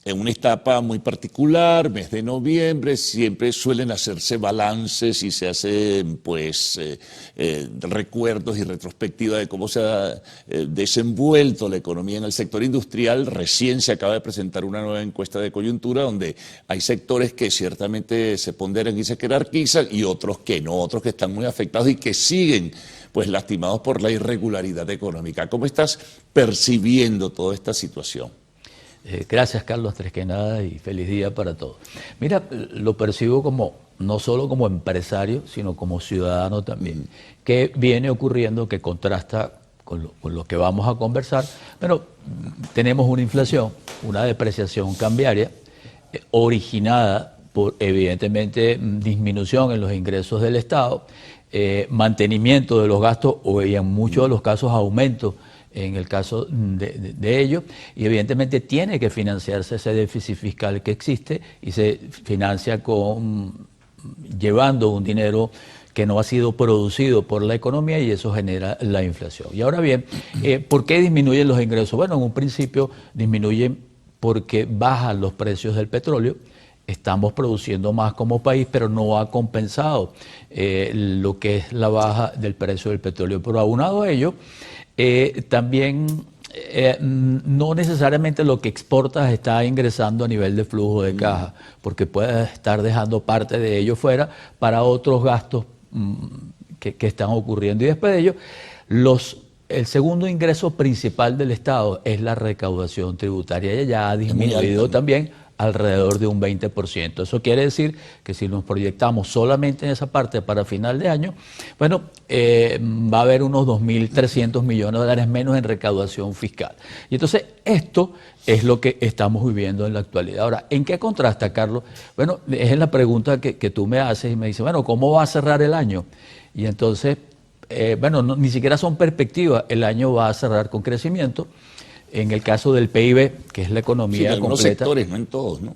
en una etapa muy particular, mes de noviembre, siempre suelen hacerse balances y se hacen recuerdos y retrospectiva de cómo se ha desenvuelto la economía en el sector industrial. Recién se acaba de presentar una nueva encuesta de coyuntura donde hay sectores que ciertamente se ponderan y se jerarquizan y otros que no, otros que están muy afectados y que siguen lastimados por la irregularidad económica. ¿Cómo estás percibiendo toda esta situación? Gracias, Carlos, tres que nada, y feliz día para todos. Mira, lo percibo no solo como empresario, sino como ciudadano también. ¿Qué viene ocurriendo que contrasta con lo que vamos a conversar? Pero tenemos una inflación, una depreciación cambiaria, originada por, evidentemente, disminución en los ingresos del Estado, mantenimiento de los gastos o en muchos de los casos aumento en el caso de ellos, y evidentemente tiene que financiarse ese déficit fiscal que existe y se financia llevando un dinero que no ha sido producido por la economía y eso genera la inflación. Y ahora bien, ¿por qué disminuyen los ingresos? Bueno, en un principio disminuyen porque bajan los precios del petróleo. Estamos produciendo más como país, pero no ha compensado lo que es la baja del precio del petróleo. Pero aunado a ello, también no necesariamente lo que exportas está ingresando a nivel de flujo de caja, porque puedes estar dejando parte de ello fuera para otros gastos que están ocurriendo. Y después de ello, los el segundo ingreso principal del Estado es la recaudación tributaria. Ella ya ha disminuido también alrededor de un 20%. Eso quiere decir que si nos proyectamos solamente en esa parte para final de año, bueno, va a haber unos 2.300 millones de dólares menos en recaudación fiscal. Y entonces esto es lo que estamos viviendo en la actualidad. Ahora, ¿en qué contrasta, Carlos? Bueno, es la pregunta que tú me haces y me dices, bueno, ¿cómo va a cerrar el año? Y entonces, bueno, ni siquiera son perspectivas. El año va a cerrar con crecimiento. En el caso del PIB, que es la economía en algunos completa. sectores, no en todos, ¿no?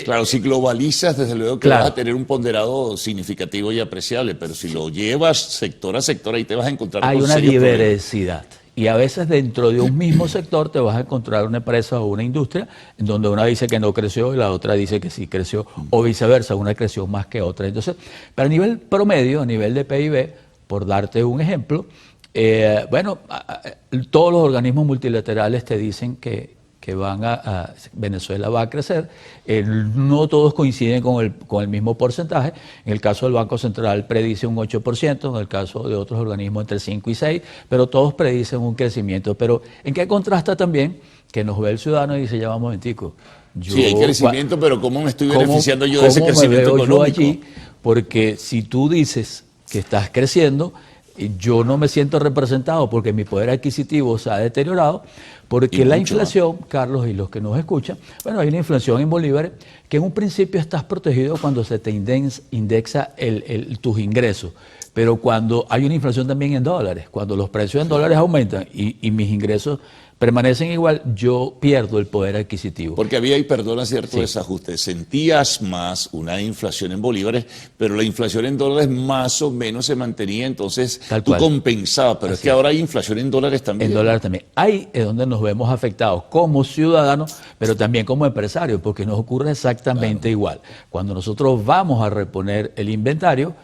Claro, si globalizas, desde luego que vas a tener un ponderado significativo y apreciable, pero si lo llevas sector a sector, ahí te vas a encontrar Hay con una serios problemas. diversidad. Y a veces dentro de un mismo sector te vas a encontrar una empresa o una industria en donde una dice que no creció y la otra dice que sí creció, o viceversa, una creció más que otra. Entonces, pero a nivel promedio, a nivel de PIB, por darte un ejemplo, bueno, todos los organismos multilaterales te dicen que Venezuela va a crecer. No todos coinciden con el mismo porcentaje. En el caso del Banco Central predice un 8%, en el caso de otros organismos entre 5 y 6, pero todos predicen un crecimiento. Pero ¿en qué contrasta también? Que nos ve el ciudadano y dice, ya vamos un momentico. Sí, hay crecimiento, pero ¿cómo me estoy beneficiando yo de ese crecimiento económico? Yo allí? Porque si tú dices que estás creciendo, yo no me siento representado porque mi poder adquisitivo se ha deteriorado, porque la inflación, Carlos, y los que nos escuchan, bueno, hay una inflación en bolívares que en un principio estás protegido cuando se te indexa tus ingresos, pero cuando hay una inflación también en dólares, cuando los precios en dólares aumentan y mis ingresos permanecen igual, yo pierdo el poder adquisitivo. Porque había, y perdona cierto desajuste, sentías más una inflación en bolívares, pero la inflación en dólares más o menos se mantenía, entonces tú compensabas, pero es que ahora hay inflación en dólares también. En dólares también. Ahí es donde nos vemos afectados como ciudadanos, pero también como empresarios, porque nos ocurre exactamente igual. Cuando nosotros vamos a reponer el inventario,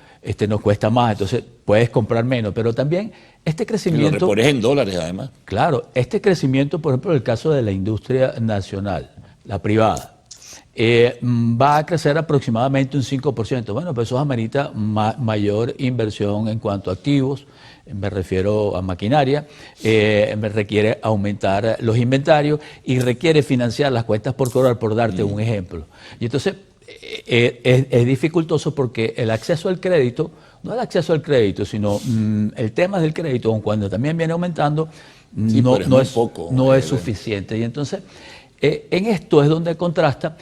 nos cuesta más, entonces puedes comprar menos, pero también este crecimiento... Y lo repones en dólares, además. Claro, este crecimiento, por ejemplo, en el caso de la industria nacional, la privada, va a crecer aproximadamente un 5%. Bueno, pues eso amerita mayor inversión en cuanto a activos, me refiero a maquinaria, me requiere aumentar los inventarios y requiere financiar las cuentas por cobrar, por darte un ejemplo. Y entonces es dificultoso porque el acceso al crédito, no el acceso al crédito, sino el tema del crédito, aun cuando también viene aumentando, no es suficiente. Y entonces, en esto es donde contrasta.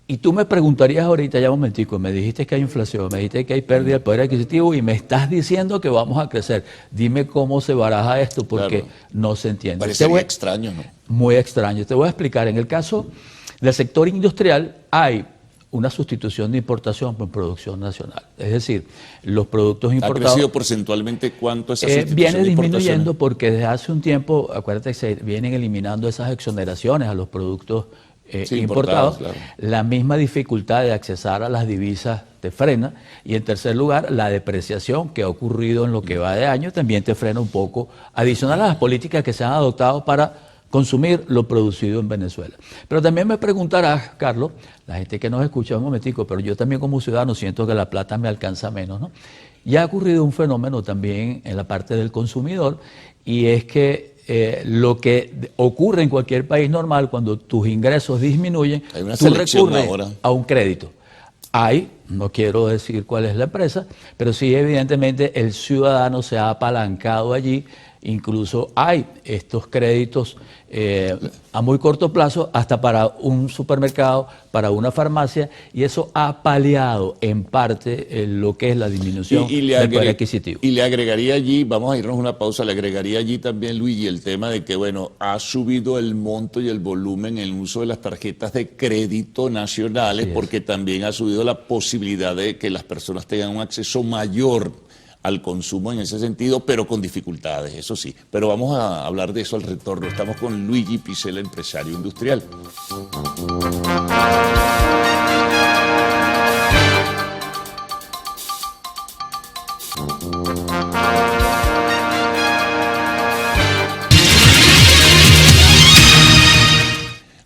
Y tú me preguntarías ahorita, ya un momentico, me dijiste que hay inflación, me dijiste que hay pérdida del poder adquisitivo y me estás diciendo que vamos a crecer. Dime cómo se baraja esto, porque no se entiende. Parece muy extraño, ¿no? Muy extraño. Te voy a explicar. En el caso del sector industrial hay una sustitución de importación por producción nacional. Es decir, los productos importados... ¿Ha crecido porcentualmente cuánto esa sustitución viene de importación? disminuyendo porque desde hace un tiempo, acuérdate que se vienen eliminando esas exoneraciones a los productos importados. Claro. La misma dificultad de accesar a las divisas te frena. Y en tercer lugar, la depreciación que ha ocurrido en lo que va de año también te frena un poco, adicional a las políticas que se han adoptado para consumir lo producido en Venezuela. Pero también me preguntarás, Carlos, la gente que nos escucha un momentico, pero yo también como ciudadano siento que la plata me alcanza menos, ¿no? Y ha ocurrido un fenómeno también en la parte del consumidor, y es que lo que ocurre en cualquier país normal, cuando tus ingresos disminuyen, tú recurres a un crédito. No quiero decir cuál es la empresa, pero sí evidentemente el ciudadano se ha apalancado allí. Incluso hay estos créditos a muy corto plazo, hasta para un supermercado, para una farmacia, y eso ha paliado en parte lo que es la disminución del poder adquisitivo. Y le agregaría allí, vamos a irnos a una pausa, le agregaría allí también, Luigi, el tema de que, bueno, ha subido el monto y el volumen en el uso de las tarjetas de crédito nacionales, porque también ha subido la posibilidad de que las personas tengan un acceso mayor al consumo en ese sentido, pero con dificultades, eso sí. Pero vamos a hablar de eso al retorno. Estamos con Luigi Picella, empresario industrial.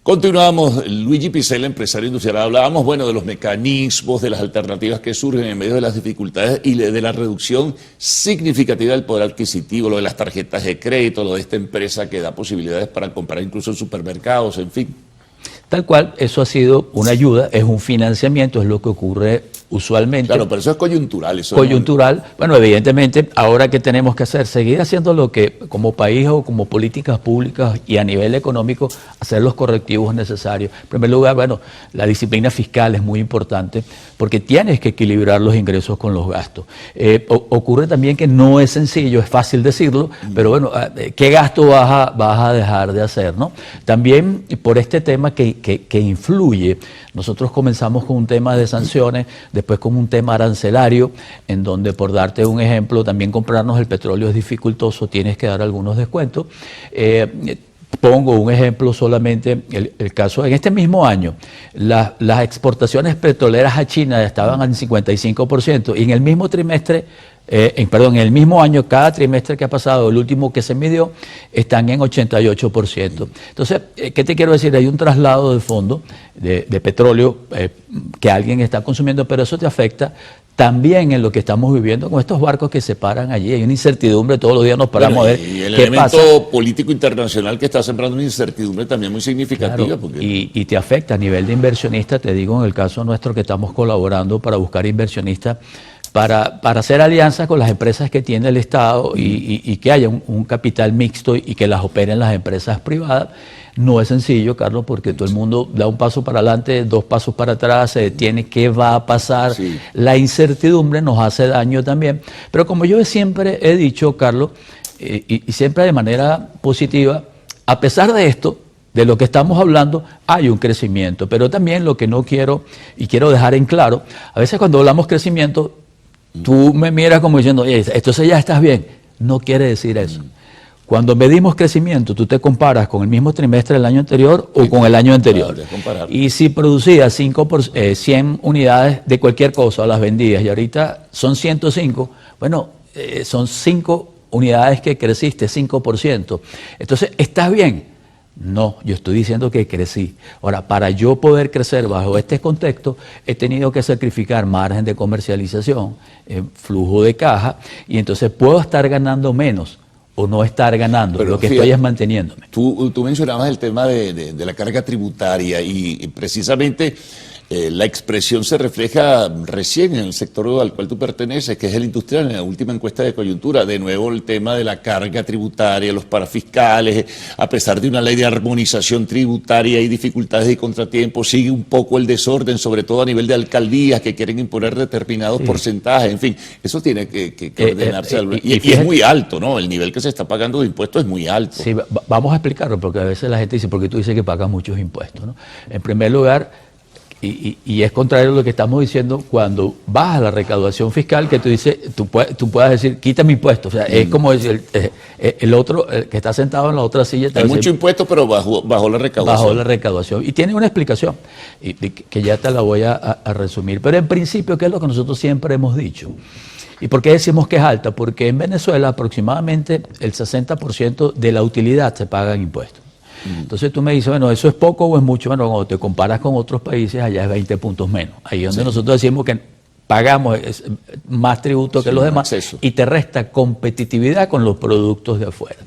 Continuamos, Luigi Pizzella, empresario industrial. Hablábamos, bueno, de los mecanismos, de las alternativas que surgen en medio de las dificultades y de la reducción significativa del poder adquisitivo, lo de las tarjetas de crédito, lo de esta empresa que da posibilidades para comprar incluso en supermercados, en fin. Tal cual, eso ha sido una ayuda, es un financiamiento, es lo que ocurre usualmente. Claro, pero eso es coyuntural. Eso coyuntural. No... Bueno, evidentemente, ahora ¿qué tenemos que hacer? Seguir haciendo lo que como país o como políticas públicas y a nivel económico, hacer los correctivos necesarios. En primer lugar, bueno, la disciplina fiscal es muy importante porque tienes que equilibrar los ingresos con los gastos. Ocurre también que no es sencillo, es fácil decirlo, pero bueno, ¿qué gasto vas a dejar de hacer, no? También por este tema que influye, nosotros comenzamos con un tema de sanciones, después con un tema arancelario, en donde, por darte un ejemplo, también comprarnos el petróleo es dificultoso, tienes que dar algunos descuentos. Pongo un ejemplo solamente, el caso, en este mismo año, las exportaciones petroleras a China estaban al 55% y en el mismo trimestre, en el mismo año, cada trimestre que ha pasado, el último que se midió, están en 88%. Entonces, ¿qué te quiero decir? Hay un traslado de fondo de petróleo que alguien está consumiendo, pero eso te afecta también en lo que estamos viviendo con estos barcos que se paran allí. Hay una incertidumbre, todos los días nos paramos a ver y el qué elemento pasa. político internacional que está sembrando una incertidumbre también muy significativa. Claro, porque... y te afecta a nivel de inversionista, te digo, en el caso nuestro que estamos colaborando para buscar inversionistas, para hacer alianzas con las empresas que tiene el Estado y que haya un capital mixto y que las operen las empresas privadas. No es sencillo, Carlos, porque todo el mundo da un paso para adelante, 2 pasos para atrás, se detiene, ¿qué va a pasar? Sí. La incertidumbre nos hace daño también. Pero como yo siempre he dicho, Carlos, y siempre de manera positiva, a pesar de esto, de lo que estamos hablando, hay un crecimiento. Pero también lo que no quiero, y quiero dejar en claro, a veces cuando hablamos crecimiento, tú me miras como diciendo, oye, entonces ya estás bien. No quiere decir eso. Cuando medimos crecimiento, tú te comparas con el mismo trimestre del año anterior o con el año anterior. Y si producías 100 unidades de cualquier cosa, las vendías, y ahorita son 105, bueno, son 5 unidades que creciste, 5%. Entonces, ¿estás bien? No, yo estoy diciendo que crecí. Ahora, para yo poder crecer bajo este contexto, he tenido que sacrificar margen de comercialización, flujo de caja, y entonces puedo estar ganando menos o no estar ganando. Pero lo que fíjate, estoy es manteniéndome. Tú mencionabas el tema de la carga tributaria y precisamente la expresión se refleja recién en el sector al cual tú perteneces, que es el industrial, en la última encuesta de coyuntura. De nuevo el tema de la carga tributaria, los parafiscales, a pesar de una ley de armonización tributaria y dificultades y contratiempos, sigue un poco el desorden, sobre todo a nivel de alcaldías que quieren imponer determinados porcentajes, en fin, eso tiene que ordenarse. Y es muy alto, ¿no? El nivel que se está pagando de impuestos es muy alto. Sí, vamos a explicarlo, porque a veces la gente dice, porque tú dices que pagas muchos impuestos, ¿no? En primer lugar, y es contrario a lo que estamos diciendo, cuando baja la recaudación fiscal, que tú dices, tú puedas decir, quítame impuestos. O sea, es como decir, el otro, el que está sentado en la otra silla. Hay mucho impuesto, pero bajó la recaudación. Bajó la recaudación. Y tiene una explicación, que ya te la voy a resumir. Pero en principio, ¿qué es lo que nosotros siempre hemos dicho? ¿Y por qué decimos que es alta? Porque en Venezuela aproximadamente el 60% de la utilidad se paga en impuestos. Entonces tú me dices, bueno, ¿eso es poco o es mucho? Bueno, cuando te comparas con otros países, allá es 20 puntos menos. Ahí es donde nosotros decimos que pagamos más tributo que los demás y te resta competitividad con los productos de afuera.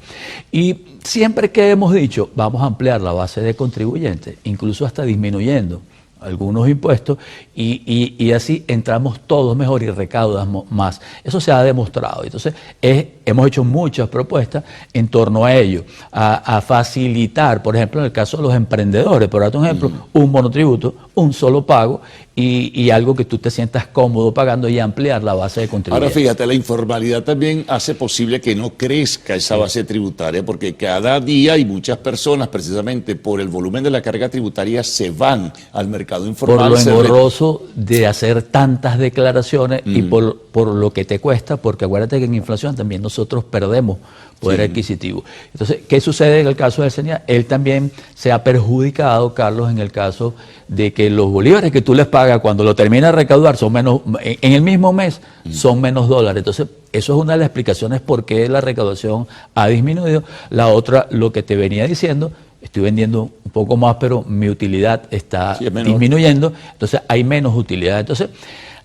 Y siempre que hemos dicho, vamos a ampliar la base de contribuyentes, incluso hasta disminuyendo algunos impuestos, y así entramos todos mejor y recaudamos más. Eso se ha demostrado. Entonces, hemos hecho muchas propuestas en torno a ello, a facilitar, por ejemplo, en el caso de los emprendedores, por darte un ejemplo, un monotributo, un solo pago, y algo que tú te sientas cómodo pagando y ampliar la base de contribuyentes. Ahora fíjate, la informalidad también hace posible que no crezca esa base tributaria, porque cada día hay muchas personas, precisamente por el volumen de la carga tributaria, se van al mercado informal. Por lo engorroso de hacer tantas declaraciones y por lo que te cuesta, porque acuérdate que en inflación también nosotros perdemos poder adquisitivo. Entonces, ¿qué sucede en el caso del SENIA? Él también se ha perjudicado, Carlos, en el caso de que los bolívares que tú les pagas cuando lo termina de recaudar son menos, en el mismo mes son menos dólares. Entonces, eso es una de las explicaciones por qué la recaudación ha disminuido. La otra, lo que te venía diciendo, estoy vendiendo un poco más, pero mi utilidad está disminuyendo, entonces hay menos utilidad. Entonces,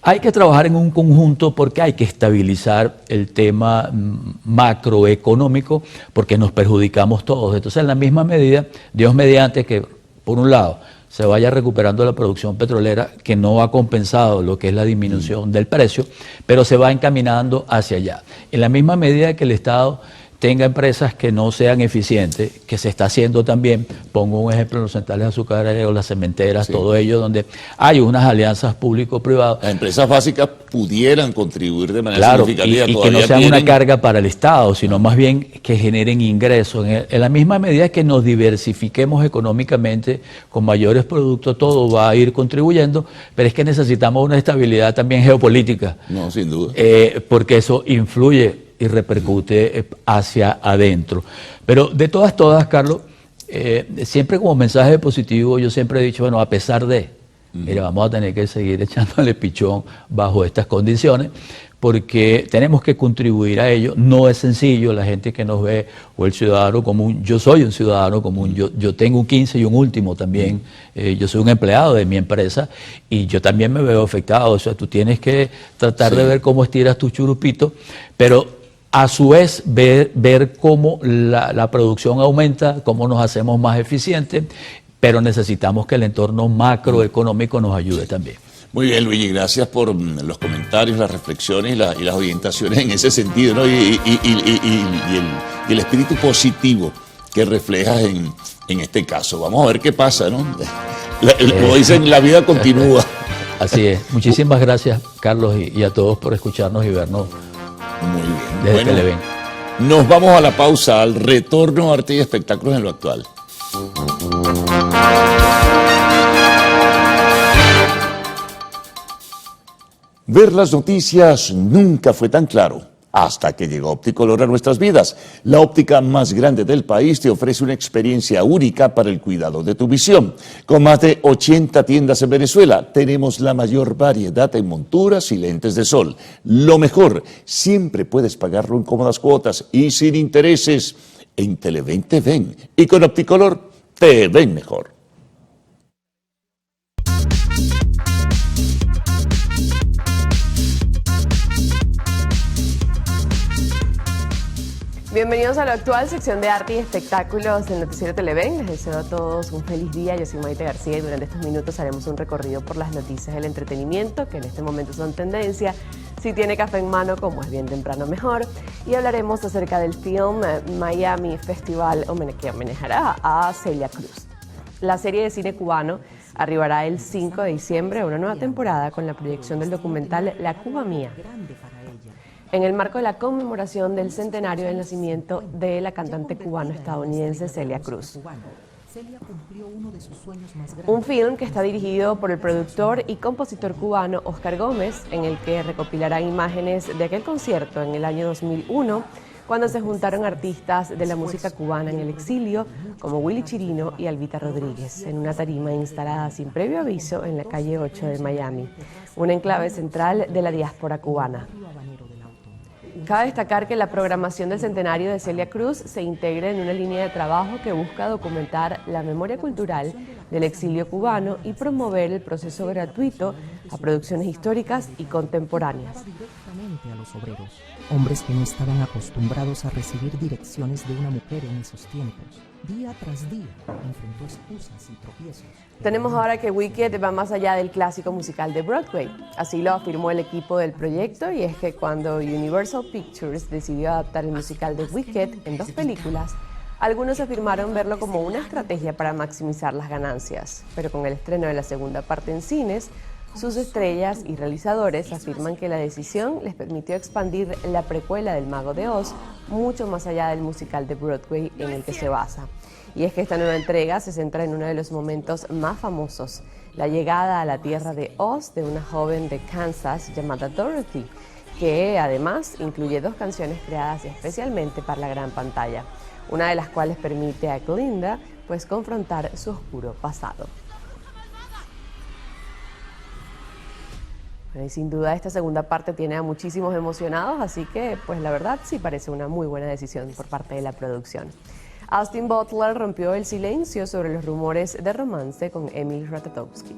hay que trabajar en un conjunto porque hay que estabilizar el tema macroeconómico porque nos perjudicamos todos. Entonces, en la misma medida, Dios mediante que, por un lado, se vaya recuperando la producción petrolera, que no ha compensado lo que es la disminución del precio, pero se va encaminando hacia allá. En la misma medida que el Estado tenga empresas que no sean eficientes, que se está haciendo también, pongo un ejemplo, los centrales azucareros, las cementeras, todo ello, donde hay unas alianzas público-privadas. Las empresas básicas pudieran contribuir de manera significativa. Y que no sean una carga para el Estado, sino más bien que generen ingresos. En la misma medida que nos diversifiquemos económicamente con mayores productos, todo va a ir contribuyendo, pero es que necesitamos una estabilidad también geopolítica. No, sin duda. Porque eso influye y repercute hacia adentro. Pero de todas, Carlos, siempre como mensaje positivo, yo siempre he dicho, bueno, a pesar de, mira, vamos a tener que seguir echándole pichón bajo estas condiciones, porque tenemos que contribuir a ello. No es sencillo, la gente que nos ve, o el ciudadano común, yo soy un ciudadano común, yo tengo un 15 y un último también, yo soy un empleado de mi empresa y yo también me veo afectado. O sea, tú tienes que tratar de ver cómo estiras tu churupito, pero a su vez ver cómo la producción aumenta, cómo nos hacemos más eficientes, pero necesitamos que el entorno macroeconómico nos ayude también. Muy bien, Luigi, gracias por los comentarios, las reflexiones y las orientaciones en ese sentido, ¿no? y el espíritu positivo que reflejas en este caso. Vamos a ver qué pasa, ¿no? Como dicen, la vida continúa. Así es. Muchísimas gracias, Carlos, y a todos por escucharnos y vernos. Muy bien. Desde Televen. Nos vamos a la pausa, al retorno a Arte y Espectáculos en lo actual. Ver las noticias nunca fue tan claro, hasta que llegó Opticolor a nuestras vidas. La óptica más grande del país te ofrece una experiencia única para el cuidado de tu visión. Con más de 80 tiendas en Venezuela, tenemos la mayor variedad en monturas y lentes de sol. Lo mejor, siempre puedes pagarlo en cómodas cuotas y sin intereses. En Televen te ven, y con Opticolor te ven mejor. Bienvenidos a lo actual, sección de arte y espectáculos del noticiero Televen. Les deseo a todos un feliz día. Yo soy Maite García y durante estos minutos haremos un recorrido por las noticias del entretenimiento, que en este momento son tendencia. Si tiene café en mano, como es bien temprano, mejor. Y hablaremos acerca del film Miami Festival, que homenajeará a Celia Cruz. La serie de cine cubano arribará el 5 de diciembre a una nueva temporada con la proyección del documental La Cuba Mía, en el marco de la conmemoración del centenario del nacimiento de la cantante cubano-estadounidense Celia Cruz. Un film que está dirigido por el productor y compositor cubano Oscar Gómez, en el que recopilarán imágenes de aquel concierto en el año 2001, cuando se juntaron artistas de la música cubana en el exilio, como Willy Chirino y Albita Rodríguez, en una tarima instalada sin previo aviso en la calle 8 de Miami, un enclave central de la diáspora cubana. Cabe destacar que la programación del centenario de Celia Cruz se integra en una línea de trabajo que busca documentar la memoria cultural del exilio cubano y promover el proceso gratuito a producciones históricas y contemporáneas. A los obreros, hombres que no estaban acostumbrados a recibir direcciones de una mujer en esos tiempos. Día tras día enfrentó excusas y tropiezos. Tenemos ahora que Wicked va más allá del clásico musical de Broadway. Así lo afirmó el equipo del proyecto, y es que cuando Universal Pictures decidió adaptar el musical de Wicked en 2 películas, algunos afirmaron verlo como una estrategia para maximizar las ganancias. Pero con el estreno de la segunda parte en cines, sus estrellas y realizadores afirman que la decisión les permitió expandir la precuela del Mago de Oz mucho más allá del musical de Broadway en el que se basa. Y es que esta nueva entrega se centra en uno de los momentos más famosos, la llegada a la tierra de Oz de una joven de Kansas llamada Dorothy, que además incluye 2 canciones creadas especialmente para la gran pantalla, una de las cuales permite a Glinda pues confrontar su oscuro pasado. Y sin duda esta segunda parte tiene a muchísimos emocionados, así que pues la verdad sí parece una muy buena decisión por parte de la producción. Austin Butler rompió el silencio sobre los rumores de romance con Emily Ratajkowski.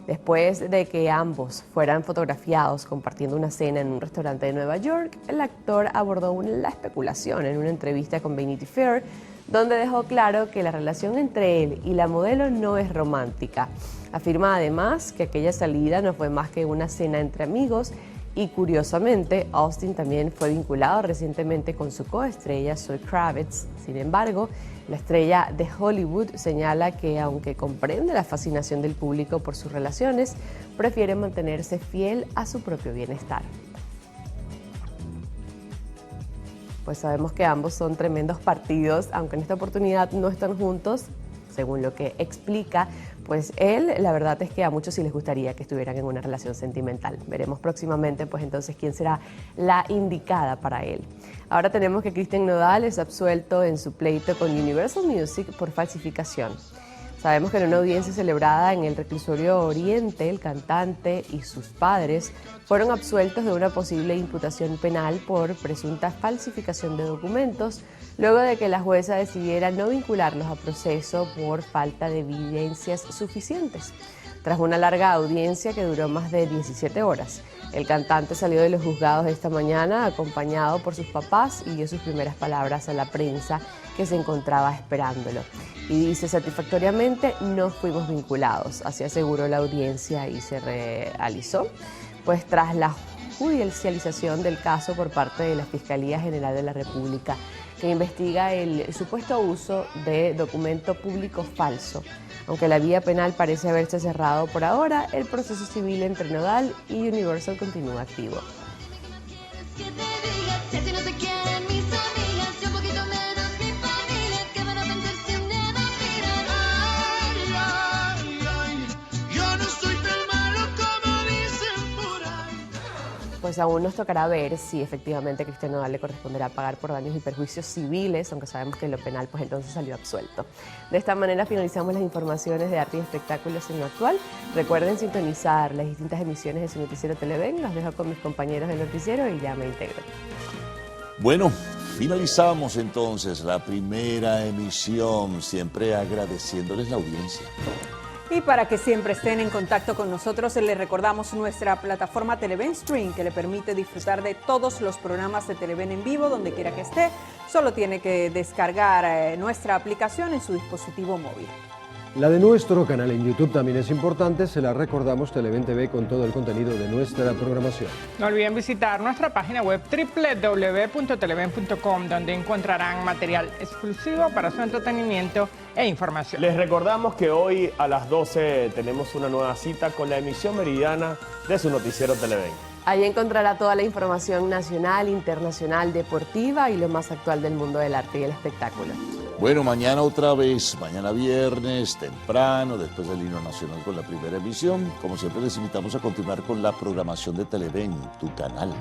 Después de que ambos fueran fotografiados compartiendo una cena en un restaurante de Nueva York, el actor abordó la especulación en una entrevista con Vanity Fair, donde dejó claro que la relación entre él y la modelo no es romántica. Afirma además que aquella salida no fue más que una cena entre amigos y, curiosamente, Austin también fue vinculado recientemente con su coestrella Zoe Kravitz. Sin embargo, la estrella de Hollywood señala que, aunque comprende la fascinación del público por sus relaciones, prefiere mantenerse fiel a su propio bienestar. Pues sabemos que ambos son tremendos partidos, aunque en esta oportunidad no están juntos, según lo que explica. Pues él, la verdad es que a muchos sí les gustaría que estuvieran en una relación sentimental. Veremos próximamente, pues entonces, quién será la indicada para él. Ahora tenemos que Cristian Nodal es absuelto en su pleito con Universal Music por falsificación. Sabemos que en una audiencia celebrada en el reclusorio Oriente, el cantante y sus padres fueron absueltos de una posible imputación penal por presunta falsificación de documentos, luego de que la jueza decidiera no vincularlos a proceso por falta de evidencias suficientes. Tras una larga audiencia que duró más de 17 horas, el cantante salió de los juzgados esta mañana acompañado por sus papás y dio sus primeras palabras a la prensa que se encontraba esperándolo. Y dice: satisfactoriamente no fuimos vinculados, así aseguró la audiencia, y se realizó pues tras la judicialización del caso por parte de la Fiscalía General de la República, que investiga el supuesto uso de documento público falso. Aunque la vía penal parece haberse cerrado por ahora, el proceso civil entre Nodal y Universal continúa activo. Pues aún nos tocará ver si efectivamente a Cristian Nodal le corresponderá pagar por daños y perjuicios civiles, aunque sabemos que en lo penal pues entonces salió absuelto. De esta manera finalizamos las informaciones de arte y espectáculos en lo actual. Recuerden sintonizar las distintas emisiones de su noticiero Televen. Los dejo con mis compañeros del noticiero y ya me integro. Bueno, finalizamos entonces la primera emisión, siempre agradeciéndoles la audiencia. Y para que siempre estén en contacto con nosotros, les recordamos nuestra plataforma Televen Stream, que le permite disfrutar de todos los programas de Televen en vivo, donde quiera que esté. Solo tiene que descargar nuestra aplicación en su dispositivo móvil. La de nuestro canal en YouTube también es importante, se la recordamos, Televen TV, con todo el contenido de nuestra programación. No olviden visitar nuestra página web www.televen.com, donde encontrarán material exclusivo para su entretenimiento e información. Les recordamos que hoy a las 12 tenemos una nueva cita con la emisión meridiana de su noticiero Televen. Allí encontrará toda la información nacional, internacional, deportiva y lo más actual del mundo del arte y el espectáculo. Bueno, mañana otra vez, mañana viernes, temprano, después del himno nacional con la primera emisión. Como siempre, les invitamos a continuar con la programación de Televen, tu canal.